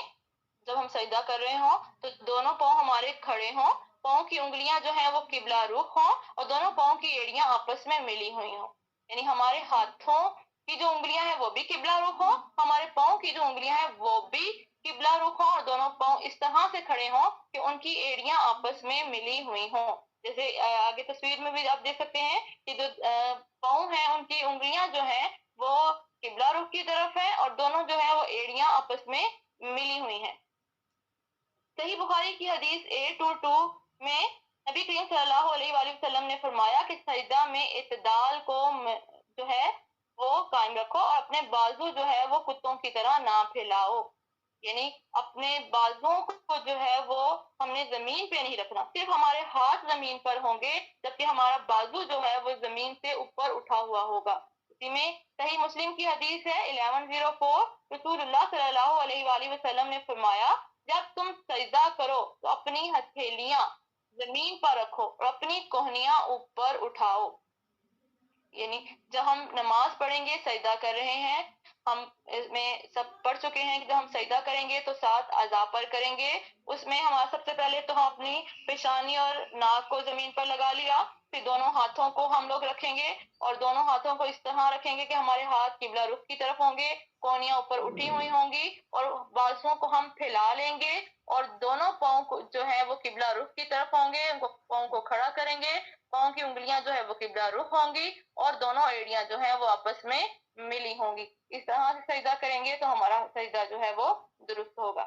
جب ہم سجدہ کر رہے ہوں تو دونوں پاؤں ہمارے کھڑے ہوں، پاؤں کی انگلیاں جو ہیں وہ قبلہ رخ ہوں اور دونوں پاؤں کی ایڑیاں آپس میں ملی ہوئی ہوں. یعنی ہمارے ہاتھوں کی جو انگلیاں ہیں وہ بھی قبلہ رخ ہوں، ہمارے پاؤں کی جو انگلیاں ہیں وہ بھی قبلہ رخ ہوں اور دونوں پاؤں اس طرح سے کھڑے ہوں کہ ان کی ایڑیاں آپس میں ملی ہوئی ہوں. جیسے آگے تصویر میں بھی آپ دیکھ سکتے ہیں کہ جو پاؤں ہیں ان کی انگلیاں جو ہیں وہ قبلہ رخ کی طرف ہے اور دونوں جو ہے وہ ایڑیاں آپس میں ملی ہوئی ہیں. صحیح بخاری کی حدیث 822 میں نبی کریم صلی اللہ علیہ وآلہ وسلم نے فرمایا کہ سجدہ میں اعتدال کو جو ہے وہ قائم رکھو اور اپنے بازو جو ہے وہ کتوں کی طرح نہ پھیلاؤ. یعنی اپنے بازوں کو جو ہے وہ ہم نے زمین پہ نہیں رکھنا، صرف ہمارے ہاتھ زمین پر ہوں گے جبکہ ہمارا بازو جو ہے وہ زمین سے اوپر اٹھا ہوا ہوگا. اسی میں صحیح مسلم کی حدیث ہے 1104. رسول اللہ صلی اللہ علیہ وآلہ وسلم نے فرمایا جب تم سجدہ کرو تو اپنی ہتھیلیاں زمین پر رکھو اور اپنی کوہنیاں اوپر اٹھاؤ. یعنی جب ہم نماز پڑھیں گے سجدہ کر رہے ہیں، ہم اس میں سب پڑھ چکے ہیں کہ جب ہم سجدہ کریں گے تو 7 اعضاء پر کریں گے. اس میں ہمارا سب سے پہلے تو ہم اپنی پیشانی اور ناک کو زمین پر لگا لیا، پھر دونوں ہاتھوں کو ہم لوگ رکھیں گے اور دونوں ہاتھوں کو اس طرح رکھیں گے کہ ہمارے ہاتھ قبلہ رخ کی طرف ہوں گے، کونیاں اوپر اٹھی ہوئی ہوں گی اور بازوؤں کو ہم پھیلا لیں گے اور دونوں پاؤں کو جو ہے وہ قبلہ رخ کی طرف ہوں گے. ان کو پاؤں کو کھڑا کریں گے، پاؤں کی انگلیاں جو ہے وہ قبلہ رخ ہوں گی اور دونوں ایڑیاں جو ہیں وہ آپس میں ملی ہوں گی. اس طرح سے سجدہ کریں گے تو ہمارا سجدہ جو ہے وہ درست ہوگا.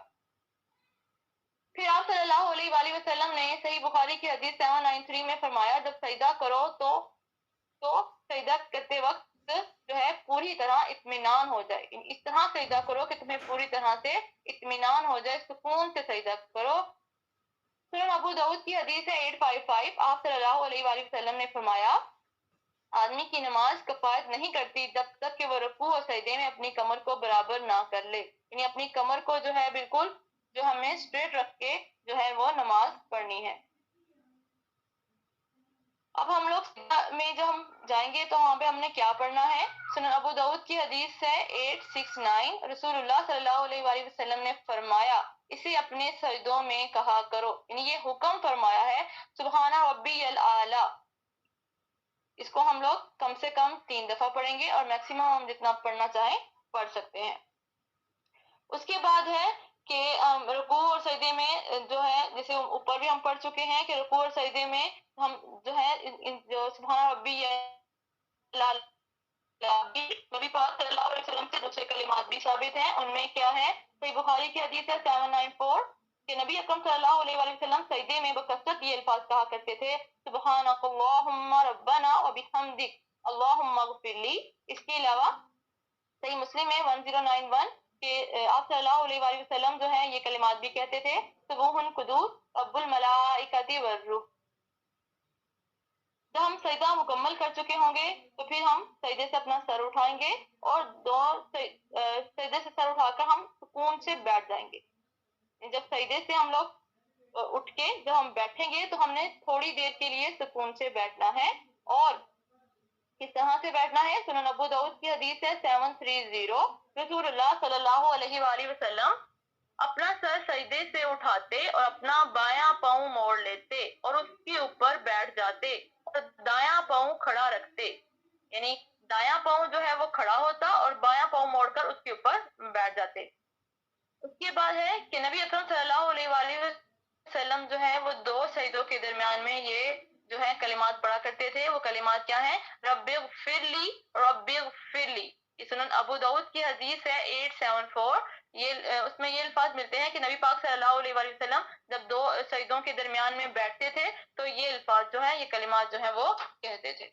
پھر آپ صلی اللہ علیہ وآلہ وسلم نے صحیح بخاری کی حدیث 793 میں فرمایا جب سجدہ کرو تو سجدہ کرتے وقت جو ہے پوری طرح اطمینان ہو جائے. اس طرح سجدہ کرو کہ تمہیں پوری طرح سے اطمینان ہو جائے, سکون سے سجدہ کرو. سنن ابو داؤد کی حدیث ہے 855. آپ صلی اللہ علیہ وآلہ وسلم نے فرمایا آدمی کی نماز کفایت نہیں کرتی جب تک کہ وہ رکوع اور سجدے میں اپنی کمر کو برابر نہ کر لے. یعنی اپنی کمر کو جو ہے بالکل جو ہمیں اسٹریٹ رکھ کے جو ہے وہ نماز پڑھنی ہے. اب ہم لوگ میں جو ہم جائیں گے تو وہاں پہ ہم نے کیا پڑھنا ہے. سنن ابو داؤد کی حدیث ہے 869. رسول اللہ صلی اللہ علیہ وآلہ وسلم نے فرمایا اسے اپنے سجدوں میں کہا کرو. یعنی یہ حکم فرمایا ہے سبحان ربی الاعلی. اس کو ہم لوگ کم سے کم 3 دفعہ پڑھیں گے اور میکسیمم ہم جتنا پڑھنا چاہیں پڑھ سکتے ہیں. اس کے بعد ہے کہ رکوع اور سجدے میں جو ہے جیسے اوپر بھی ہم پڑھ چکے ہیں کہ رکوع اور سجدے میں ہم جو ہے جو سبحان ربی نبی پاک صلی اللہ علیہ وسلم سے دوسرے کلمات بھی ثابت ہیں. ان میں کیا ہے, صحیح بخاری کی حدیث ہے 794 کہ نبی اکرم صلی اللہ علیہ وآلہ وسلم سجدے میں بکثرت یہ الفاظ کہا کرتے تھے سبحانک اللہم ربنا وبحمدک اللہم اغفر لی. اس کے علاوہ صحیح مسلم میں 1091 کہ آپ صلی اللہ علیہ وآلہ وسلم جو ہے یہ کلمات بھی کہتے تھے سبوح قدوس رب الملائکۃ والروح. جب ہم سجدہ مکمل کر چکے ہوں گے تو پھر ہم سجدے سے اپنا سر اٹھائیں گے اور سجدے سے سر اٹھا کر ہم سکون سے بیٹھ جائیں گے. جب سجدے سے ہم لوگ اٹھ کے جب ہم بیٹھیں گے تو ہم نے تھوڑی دیر کے لیے سکون سے بیٹھنا ہے. اور کس طرح سے بیٹھنا ہے. سنن ابو داؤد کی حدیث ہے 730. رسول اللہ صلی اللہ علیہ وآلہ وسلم اپنا سر سجدے سے اٹھاتے اور اپنا بایاں پاؤں موڑ لیتے اور اس کے اوپر بیٹھ جاتے اور دایاں پاؤں کھڑا رکھتے. یعنی دایاں پاؤں جو ہے وہ کھڑا ہوتا اور بایاں پاؤں موڑ کر اس کے اوپر بیٹھ جاتے. اس کے بعد ہے کہ نبی اکرم صلی اللہ علیہ وآلہ وسلم جو ہے وہ 2 سجدوں کے درمیان میں یہ جو ہے کلمات پڑھا کرتے تھے. وہ کلمات کیا ہیں؟ رب اغفر لی رب اغفر لی. سنن ابو داؤد کی حدیث ہے 874. یہ اس میں یہ الفاظ ملتے ہیں کہ نبی پاک صلی اللہ علیہ وآلہ وسلم جب 2 سجدوں کے درمیان میں بیٹھتے تھے تو یہ الفاظ جو ہیں یہ کلمات جو ہیں وہ کہتے تھے.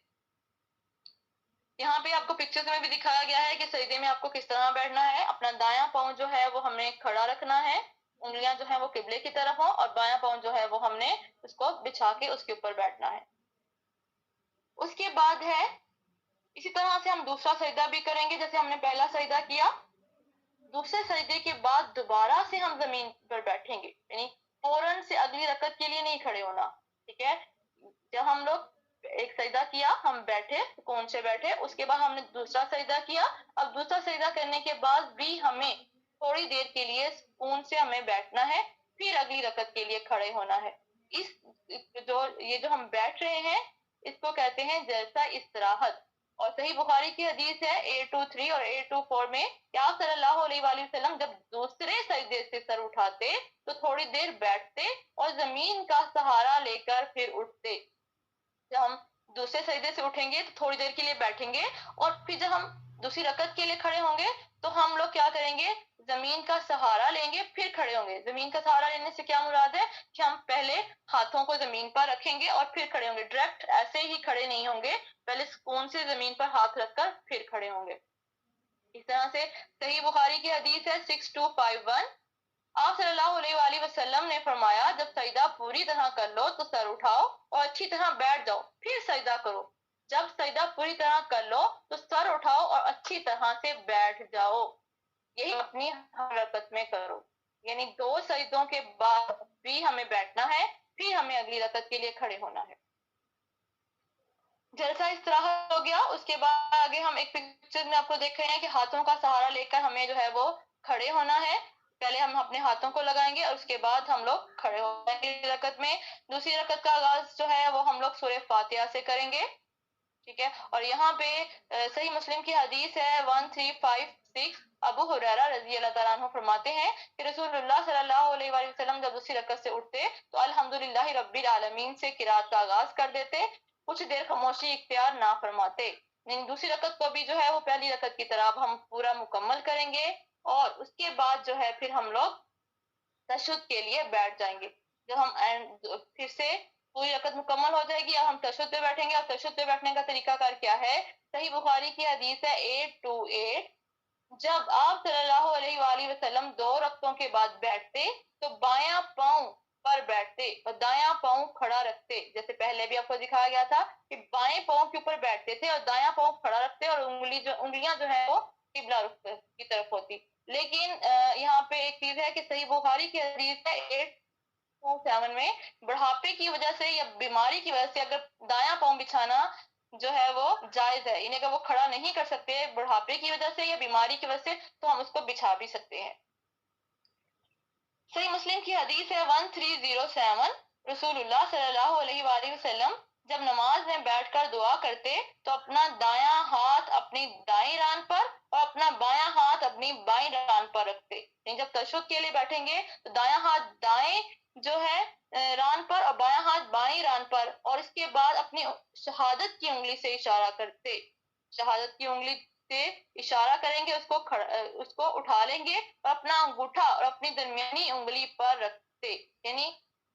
یہاں پہ آپ کو پکچرز میں بھی دکھایا گیا ہے کہ سجدے میں آپ کو کس طرح بیٹھنا ہے. اپنا دایاں پاؤں جو ہے وہ ہمیں کھڑا رکھنا ہے, انگلیاں جو ہیں وہ قبلے کی طرف ہوں اور بایاں پاؤں جو ہے وہ ہم نے اس کو بچھا کے اس کے اوپر بیٹھنا ہے. اس کے بعد ہے اسی طرح سے ہم دوسرا سجدہ بھی کریں گے. جیسے ہم نے پہلا سجدہ کیا, دوسرے سجدے کے بعد دوبارہ سے ہم زمین پر بیٹھیں گے. یعنی فوراً سے اگلی رکعت کے لیے نہیں کھڑے ہونا. ٹھیک ہے, جب ہم لوگ ایک سجدہ کیا ہم بیٹھے سکون سے بیٹھے, اس کے بعد ہم نے دوسرا سجدہ کیا. اب دوسرا سجدہ کرنے کے بعد بھی ہمیں تھوڑی دیر کے لیے سکون سے ہمیں بیٹھنا ہے, پھر اگلی رکعت کے لیے کھڑے ہونا ہے. اس یہ جو ہم بیٹھ رہے ہیں اس کو کہتے ہیں جلسہ استراحت. اور صحیح بخاری کی حدیث ہے 823 اور 824 میں کہ آپ صلی اللہ علیہ وآلہ وسلم جب دوسرے سجدے سے سر اٹھاتے تو تھوڑی دیر بیٹھتے اور زمین کا سہارا لے کر پھر اٹھتے. جب ہم دوسرے سجدے سے اٹھیں گے تو تھوڑی دیر کے لیے بیٹھیں گے اور پھر جب ہم دوسری رکعت کے لیے کھڑے ہوں گے تو ہم لوگ کیا کریں گے, زمین کا سہارا لیں گے پھر کھڑے ہوں گے. زمین کا سہارا لینے سے کیا مراد ہے کہ ہم پہلے ہاتھوں کو زمین پر رکھیں گے اور پھر کھڑے ہوں گے. ڈائریکٹ ایسے ہی کھڑے نہیں ہوں گے, پہلے سکون سے زمین پر ہاتھ رکھ کر پھر کھڑے ہوں گے. اس طرح سے صحیح بخاری کی حدیث ہے 6251. آپ صلی اللہ علیہ وآلہ وسلم نے فرمایا جب سجدہ پوری طرح کر لو تو سر اٹھاؤ اور اچھی طرح بیٹھ جاؤ, پھر سجدہ کرو. جب سجدہ پوری طرح کر لو تو سر اٹھاؤ اور اچھی طرح سے بیٹھ جاؤ. یہی اپنی ہر رکعت میں کرو. یعنی 2 سجدوں کے بعد بھی ہمیں بیٹھنا ہے, پھر ہمیں اگلی رکعت کے لیے کھڑے ہونا ہے. جلسہ استراحت ہو گیا. اس کے بعد آگے ہم ایک پکچر میں آپ کو دیکھ رہے ہیں کہ ہاتھوں کا سہارا لے کر ہمیں جو ہے وہ کھڑے ہونا ہے. پہلے ہم اپنے ہاتھوں کو لگائیں گے اور اس کے بعد ہم لوگ کھڑے ہو جائیں گے رکعت میں. دوسری رکعت کا آغاز جو ہے وہ ہم لوگ سورہ فاتحہ سے کریں گے. ٹھیک ہے, اور یہاں پہ صحیح مسلم کی حدیث ہے 1356. ابو ہریرہ رضی اللہ تعالیٰ عنہ فرماتے ہیں کہ رسول اللہ صلی اللہ علیہ وآلہ وسلم جب دوسری رکعت سے اٹھتے تو الحمدللہ رب العالمین سے قرات کا آغاز کر دیتے, کچھ دیر خاموشی اختیار نہ فرماتے. دوسری رکعت کو بھی جو ہے وہ پہلی رکعت کی طرح ہم پورا مکمل کریں گے اور اس کے بعد جو ہے پھر ہم لوگ تشہد کے لیے بیٹھ جائیں گے. جب ہم پھر سے پوری رکعت مکمل ہو جائے گی اور ہم تشہد پہ بیٹھیں گے. اور تشہد پہ بیٹھنے کا طریقہ کار کیا ہے؟ صحیح بخاری کی حدیث ہے 828. جب آپ صلی اللہ علیہ وآلہ وسلم 2 رکعتوں کے بعد بیٹھتے تو بایاں پاؤں پر بیٹھتے اور دایاں پاؤں کھڑا رکھتے. جیسے پہلے بھی آپ کو دکھایا گیا تھا کہ بائیں پاؤں کے اوپر بیٹھتے تھے اور دایاں پاؤں کھڑا رکھتے اور انگلیاں جو ہے وہ قبلہ رخ کی طرف ہوتی. لیکن یہاں پہ ایک چیز ہے کہ صحیح بخاری کی حدیث ہے 827 میں بڑھاپے کی وجہ سے یا بیماری کی وجہ سے اگر دایاں پاؤں بچھانا جو ہے وہ جائز ہے، یعنی اگر وہ کھڑا نہیں کر سکتے بڑھاپے کی وجہ سے یا بیماری کی وجہ سے تو ہم اس کو بچھا بھی سکتے ہیں. صحیح مسلم کی حدیث ہے 1307. رسول اللہ صلی اللہ علیہ وآلہ وسلم جب نماز میں بیٹھ کر دعا کرتے تو اپنا دایاں ہاتھ اپنی دائیں ران پر اور اپنا بایاں ہاتھ اپنی بائیں ران پر رکھتے. یعنی جب تشہد کے لیے بیٹھیں گے تو دایاں ہاتھ دائیں جو ہے ران پر اور بایاں ہاتھ بائیں ران پر، اور اس کے بعد اپنی شہادت کی انگلی سے اشارہ کرتے. شہادت کی انگلی سے اشارہ کریں گے، اس کو اٹھا لیں گے اور اپنا انگوٹھا اور اپنی درمیانی انگلی پر رکھتے. یعنی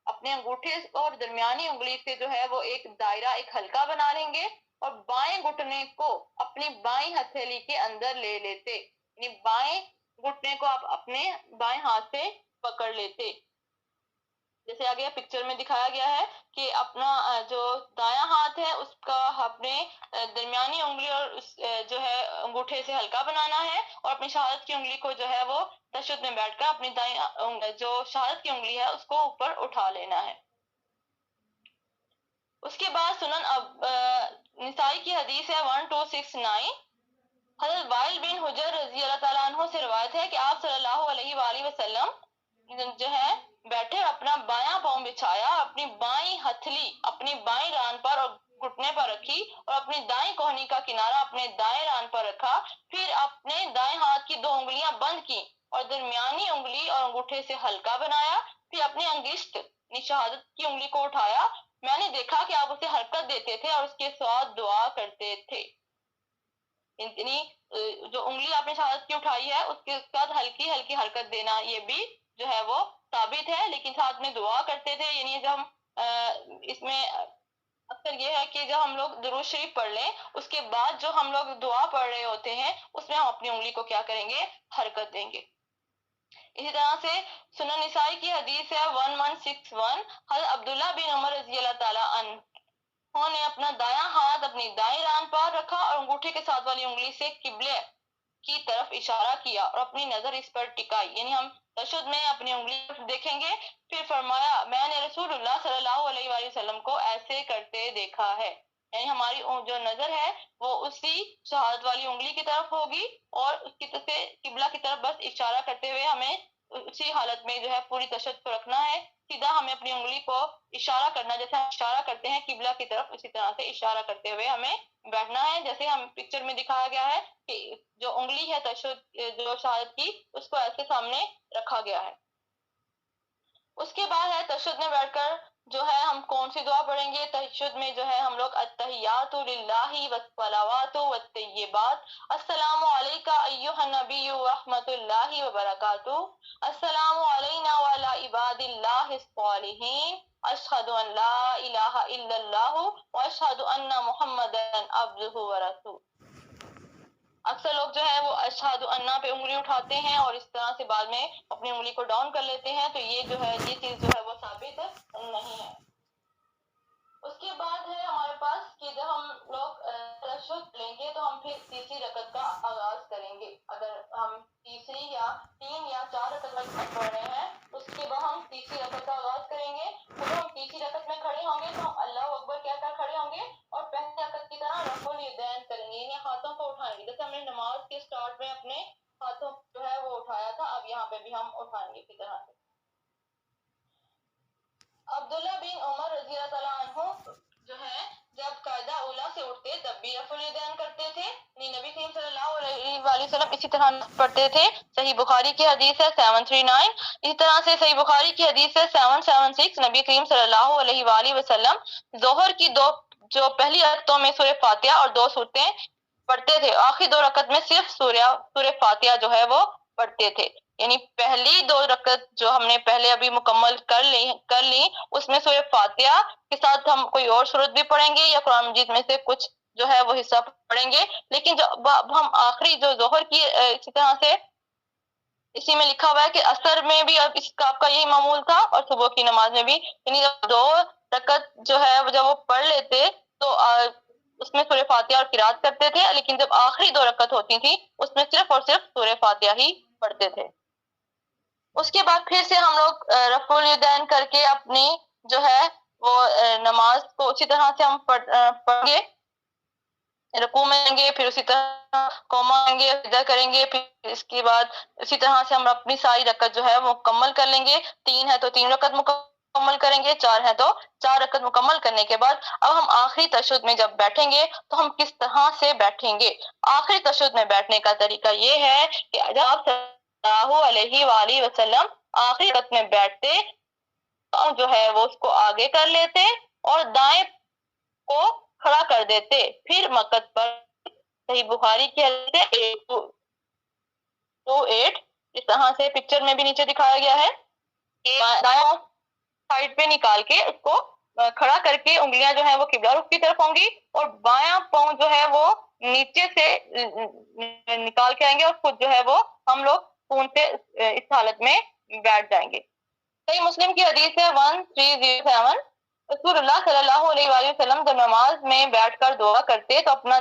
اپنے انگوٹھے اور درمیانی انگلی سے جو ہے وہ ایک دائرہ، ایک حلقہ بنا لیں گے اور بائیں گھٹنے کو اپنی بائیں ہتھیلی کے اندر لے لیتے. یعنی بائیں گھٹنے کو آپ اپنے بائیں ہاتھ سے پکڑ لیتے. جیسے آگے پکچر میں دکھایا گیا ہے کہ اپنا جو دایاں ہاتھ ہے اس کا اپنے درمیانی انگلی اور جو ہے انگوٹھے سے ہلکا بنانا ہے اور اپنی شہادت کی انگلی کو جو ہے وہ تشہد میں بیٹھ کر اپنی دائیں جو شہادت کی انگلی ہے اس کو اوپر اٹھا لینا ہے. اس کے بعد سنن نسائی کی حدیث ہے 1269. حضرت وائل بن حجر رضی اللہ تعالیٰ عنہ سے روایت ہے کہ آپ صلی اللہ علیہ وآلہ وسلم جو ہے بیٹھے اپنا بایاں پاؤں بچھایا، اپنی بائیں ہتھلی اپنی بائیں ران پر اور گھٹنے پر رکھی اور اپنی دائیں کوہنی کا کنارہ اپنے دائیں ران پر رکھا. پھر اپنے دائیں ہاتھ کی 2 انگلیاں بند کی اور درمیانی انگلی اور انگوٹھے سے ہلکا بنایا. پھر اپنی انگشت شہادت کی انگلی کو اٹھایا. میں نے دیکھا کہ آپ اسے حرکت دیتے تھے اور اس کے ساتھ دعا کرتے تھے. یعنی جو انگلی آپ نے شہادت کی اٹھائی ہے اس کے ساتھ ہلکی ہلکی حرکت دینا یہ بھی جو ہے وہ ثابت ہے، لیکن ساتھ میں دعا کرتے تھے. یعنی جب ہم اس میں اکثر یہ ہے کہ جب ہم لوگ درود شریف پڑھ لیں اس کے بعد جو ہم لوگ دعا پڑھ رہے ہوتے ہیں اس میں ہم اپنی انگلی کو کیا کریں گے؟ حرکت دیں گے. اسی طرح سے سنن نسائی کی حدیث ہے 1161. حضرت عبداللہ بن عمر رضی اللہ تعالیٰ عنہ نے اپنا دایاں ہاتھ اپنی دائیں ران پر رکھا اور انگوٹھے کے ساتھ والی انگلی سے قبلے کی طرف اشارہ کیا اور اپنی نظر اس پر ٹکائی. یعنی ہم تشہد میں اپنی انگلی دیکھیں گے. پھر فرمایا میں نے رسول اللہ صلی اللہ علیہ وآلہ وسلم کو ایسے کرتے دیکھا ہے. یعنی ہماری جو نظر ہے وہ اسی شہادت والی انگلی کی طرف ہوگی اور اس کی طرف سے قبلہ کی طرف بس اشارہ کرتے ہوئے ہمیں اسی حالت میں جو ہے پوری تشہد کو رکھنا ہے. سیدھا ہمیں اپنی انگلی کو اشارہ کرنا، جیسے ہم اشارہ کرتے ہیں قبلہ کی طرف اسی طرح سے اشارہ کرتے ہوئے ہمیں بیٹھنا ہے. جیسے ہم پکچر میں دکھایا گیا ہے کہ جو انگلی ہے تشہد جو شہادت کی اس کو ایسے سامنے رکھا گیا ہے. اس کے بعد ہے تشہد میں بیٹھ کر جو ہے ہم کون سی دعا پڑھیں گے؟ تشہد میں جو ہے ہم لوگ التحیات للہ والصلوات والطیبات، السلام علیکہ ایھا النبی ورحمۃ اللہ وبرکاتہ، السلام علینا وعلی عباد اللہ الصالحین، اشہد ان لا الہ الا اللہ واشہد ان محمدا عبدہ ورسولہ. اکثر لوگ جو ہے وہ اشہد انا پہ انگلی اٹھاتے ہیں اور اس طرح سے بعد میں اپنی انگلی کو ڈاؤن کر لیتے ہیں، تو یہ جو ہے یہ چیز جو ہے وہ ثابت نہیں ہے. اس کے بعد ہے ہمارے پاس کہ جب ہم لوگ تشہد لیں گے تو ہم پھر تیسری رکعت کا آغاز کریں گے. اگر ہم تیسری یا 3 یا 4 رکعت پڑھ رہے ہیں اس کے بعد ہم تیسری رکعت کا آغاز کریں گے. جب ہم تیسری رکعت میں کھڑے ہوں گے تو ہم اللہ اکبر کہہ کر کھڑے ہوں گے اور پہلی رکعت کی طرح رفع الیدین کریں گے، یعنی ہاتھوں کو اٹھائیں گے. جیسے ہم نے نماز کے سٹارٹ میں اپنے ہاتھوں جو ہے وہ اٹھایا تھا، اب یہاں پہ بھی ہم اٹھائیں گے اسی طرح سے. عبداللہ بن عمر رضی اللہ تعالیٰ عنہ جو ہے جب قاعدہ اولا سے اٹھتے تب بھی رفع الیدین کرتے تھے. نبی کریم صلی اللہ علیہ وآلہ وسلم اسی طرح پڑھتے تھے. صحیح بخاری کی حدیث ہے 739. اسی طرح سے صحیح بخاری کی حدیث ہے 776. نبی کریم صلی اللہ علیہ وآلہ وسلم ظہر کی جو پہلی رکعتوں میں سورہ فاتحہ اور 2 سورتیں پڑھتے تھے، آخری 2 رکعت میں صرف سورہ فاتحہ جو ہے وہ پڑھتے تھے. یعنی پہلی 2 رکعت جو ہم نے پہلے ابھی مکمل کر لی اس میں سورہ فاتحہ کے ساتھ ہم کوئی اور سورت بھی پڑھیں گے یا قرآن مجید میں سے کچھ جو ہے وہ حصہ پڑھیں گے. لیکن جو اب ہم آخری جو ظہر کی اسی طرح سے اسی میں لکھا ہوا ہے کہ عصر میں بھی اب اس کا آپ کا یہی معمول تھا اور صبح کی نماز میں بھی. یعنی 2 رکعت جو ہے جب وہ پڑھ لیتے تو اس میں سورہ فاتحہ اور قرات کرتے تھے. لیکن جب آخری 2 رکعت ہوتی تھی اس میں صرف اور صرف سورہ فاتحہ ہی پڑھتے تھے. اس کے بعد پھر سے ہم لوگ رفع الیدین کر کے اپنی جو ہے وہ نماز کو اسی طرح سے ہم پڑھیں گے. رکوع میں جائیں گے, پھر اسی طرح قوما کریں گے, سجدہ کریں گے, پھر اس کے بعد اسی طرح سے ہم اپنی ساری رکعت جو ہے وہ مکمل کر لیں گے. 3 ہے تو 3 رکعت مکمل کریں گے, 4 ہے تو 4 رکعت مکمل کرنے کے بعد اب ہم آخری تشہد میں جب بیٹھیں گے تو ہم کس طرح سے بیٹھیں گے. آخری تشہد میں بیٹھنے کا طریقہ یہ ہے کہ جب آپ صلی اللہ علیہ وآلہ وسلم آخری رکعت میں بیٹھتے تو جو ہے وہ اس کو آگے کر لیتے اور دائیں کو کھڑا کر دیتے. پھر مقعد پر صحیح بخاری کی حدیث 828 اس طرح سے پکچر میں بھی نیچے دکھایا گیا ہے کہ دائیں سائڈ پہ نکال کے اس کو کھڑا کر کے انگلیاں جو ہیں وہ قبلہ رخ کی طرف ہوں گی اور بایاں پاؤں جو ہے وہ نیچے سے نکال کے آئیں گے اور خود جو ہے وہ ہم لوگ خون سے اس حالت میں بیٹھ جائیں گے. صحیح مسلم کی حدیث ہے 1307. رسول اللہ صلی اللہ علیہ وآلہ وسلم جب نماز میں بیٹھ کر دعا کرتے تو اپنا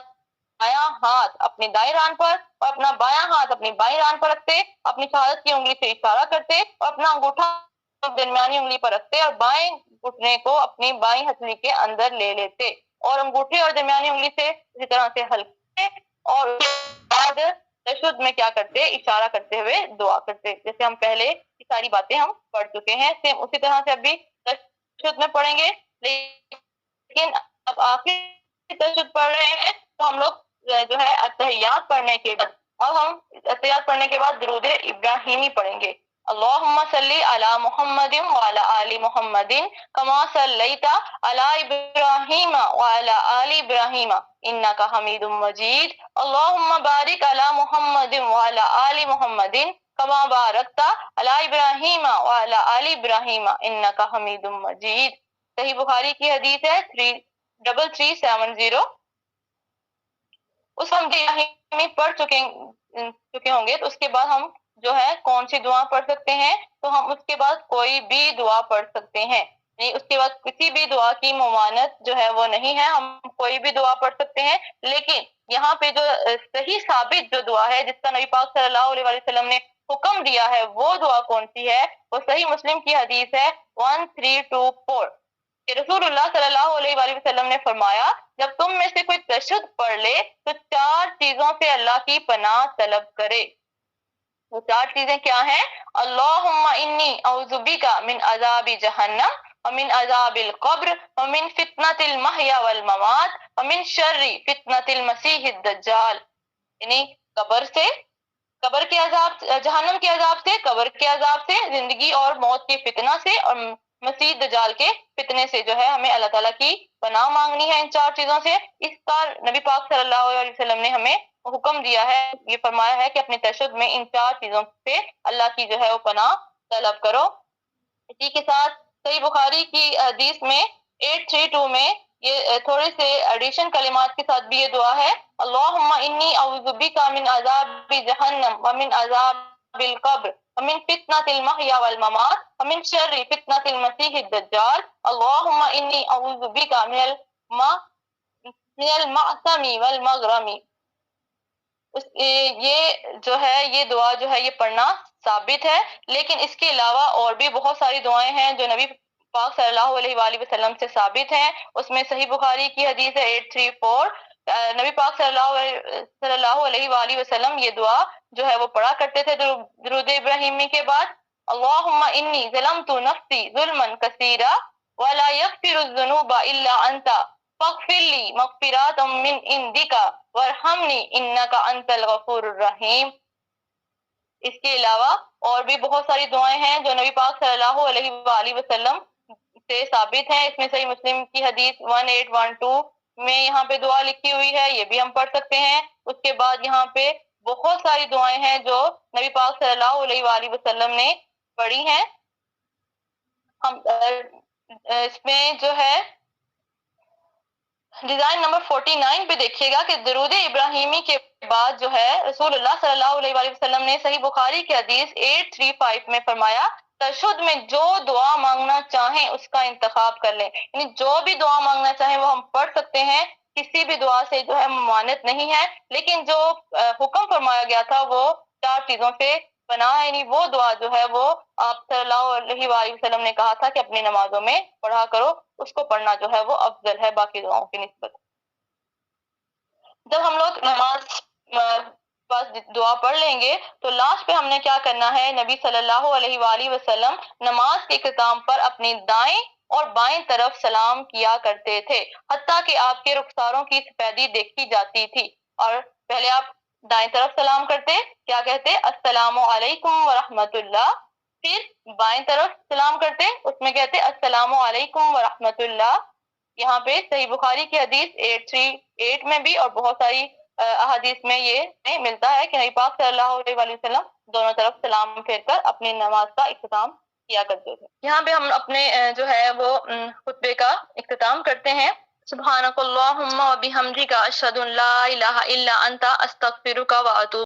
دایاں ہاتھ اپنی دائیں ران پر اور اپنا بایاں ہاتھ اپنی بائیں ران پر رکھتے, اپنی شہادت کی انگلی سے اشارہ کرتے اور اپنا انگوٹھا درمیانی انگلی پر رکھتے اور بائیں گھٹنے کو اپنی بائیں ہتھیلی کے اندر لے لیتے اور انگوٹھے اور درمیانی انگلی سے اسی طرح سے ہلکے اور اس کے بعد تشہد میں کیا کرتے, اشارہ کرتے ہوئے دعا کرتے. جیسے ہم پہلے یہ ساری باتیں ہم پڑھ چکے ہیں, سیم اسی طرح سے ابھی تشہد میں پڑھیں گے. لیکن اب آخری تشہد پڑھ رہے ہیں تو ہم لوگ جو ہے اتحیات پڑھنے کے بعد اب ہم اتحیات پڑھنے کے بعد درود ابراہیمی پڑھیں گے. اللہم صلی علی محمد وعلی آل محمد کما صلیت علی ابراہیم وعلی آل ابراہیم انک حمید مجید. اللہم بارک علی محمد وعلی آل محمد کما بارکت علی ابراہیم وعلی آل ابراہیم انک حمید مجید. صحیح بخاری کی حدیث ہے 3370. اس ہم پڑھ چکے ہوں گے تو اس کے بعد ہم جو ہے کون سی دعا پڑھ سکتے ہیں, تو ہم اس کے بعد کوئی بھی دعا پڑھ سکتے ہیں. نہیں, اس کے بعد کسی بھی دعا کی ممانعت جو ہے وہ نہیں ہے, ہم کوئی بھی دعا پڑھ سکتے ہیں. لیکن یہاں پہ جو صحیح ثابت جو دعا ہے جس کا نبی پاک صلی اللہ علیہ وسلم نے حکم دیا ہے وہ دعا کون سی ہے, وہ صحیح مسلم کی حدیث ہے 1324 کہ رسول اللہ صلی اللہ علیہ وآلہ وسلم نے فرمایا جب تم میں سے کوئی تشہد پڑھ لے تو 4 چیزوں سے اللہ کی پناہ طلب کرے. وہ 4 چیزیں کیا ہیں؟ اللہم انی اعوذ بک من عذاب جہنم ومن عذاب القبر ومن فتنة المحیا والممات ومن شر فتنة المسیح الدجال. یعنی قبر کے عذاب, جہنم کے عذاب سے, قبر کے عذاب سے, زندگی اور موت کے فتنہ سے اور مسیح دجال کے فتنے سے جو ہے ہمیں اللہ تعالیٰ کی پناہ مانگنی ہے ان 4 چیزوں سے. اس کا نبی پاک صلی اللہ علیہ وسلم نے ہمیں حکم دیا ہے, یہ فرمایا ہے کہ اپنے تشہد میں ان 4 چیزوں سے اللہ کی جو ہے وہ پناہ طلب کرو. اسی کے ساتھ صحیح بخاری کی حدیث میں 832 میں یہ تھوڑے سے ایڈیشن کلمات کے ساتھ بھی یہ دعا ہے. اللہم انی اعوذ بک من عذاب جہنم ومن عذاب القبر ومن فتنة المحیا والممات ومن شر فتنة المسیح الدجال. اللہم انی اعوذ بک من المعصم والمغرم. یہ جو ہے یہ دعا جو ہے یہ پڑھنا ثابت ہے. لیکن اس کے علاوہ اور بھی بہت ساری دعائیں ہیں جو نبی پاک صلی اللہ علیہ وآلہ وسلم سے ثابت ہیں. اس میں صحیح بخاری کی حدیث ہے 834 نبی پاک صلی اللہ علیہ وآلہ وسلم یہ دعا جو ہے وہ پڑھا کرتے تھے درود ابراہیمی کے بعد. اللہم انی ظلمت نفسی ظلما کثیرا ولا یغفر الذنوب الا انت فاغفر لی مغفرات من عندک وارحمنی انک انت الغفور الرحیم. اس کے علاوہ اور بھی بہت ساری دعائیں ہیں جو نبی پاک صلی اللہ علیہ وآلہ وسلم سے ثابت ہیں. اس میں صحیح مسلم کی حدیث 1812 میں یہاں پہ دعا لکھی ہوئی ہے, یہ بھی ہم پڑھ سکتے ہیں. اس کے بعد یہاں پہ بہت ساری دعائیں ہیں جو نبی پاک صلی اللہ علیہ وآلہ وسلم نے پڑھی ہیں. ہم اس میں جو ہے ڈیزائن نمبر 49 پہ دیکھیے گا کہ درود ابراہیمی کے بعد جو ہے رسول اللہ صلی اللہ علیہ وآلہ وسلم نے صحیح بخاری کی حدیث 835 میں فرمایا تشہد میں جو دعا مانگنا چاہیں اس کا انتخاب کر لیں. یعنی جو بھی دعا مانگنا چاہیں وہ ہم پڑھ سکتے ہیں، کسی بھی دعا سے جو ہے ممانعت نہیں ہے. لیکن جو حکم فرمایا گیا تھا وہ 4 چیزوں سے پناہ، یعنی وہ دعا جو ہے وہ آپ صلی اللہ علیہ وآلہ وسلم نے کہا تھا کہ اپنی نمازوں میں پڑھا کرو، اس کو پڑھنا جو ہے وہ افضل ہے باقی دعاؤں کی نسبت. جب ہم لوگ نماز پاس دعا پڑھ لیں گے تو لاسٹ پہ ہم نے کیا کرنا ہے، نبی صلی اللہ علیہ وآلہ وسلم نماز کے اختتام پر اپنی دائیں اور بائیں طرف سلام کیا کرتے تھے، حتیٰ کہ آپ کے رخساروں کی سفیدی دیکھی جاتی تھی. اور پہلے آپ دائیں طرف سلام کرتے، کیا کہتے؟ السلام علیکم ورحمۃ اللہ. پھر بائیں طرف سلام کرتے، اس میں کہتے السلام علیکم ورحمۃ اللہ. یہاں پہ صحیح بخاری کی حدیث 838 میں بھی اور بہت ساری احادیث میں یہ ملتا ہے کہ نبی پاک صلی اللہ علیہ وآلہ وسلم دونوں طرف سلام پھیر کر اپنی نماز کا اختتام کیا کرتے تھے. یہاں پہ ہم اپنے جو ہے وہ خطبے کا اختتام کرتے ہیں. سبحانک اللہم و بحمدک اشہد ان لا الہ الا انت استغفرک و اتوب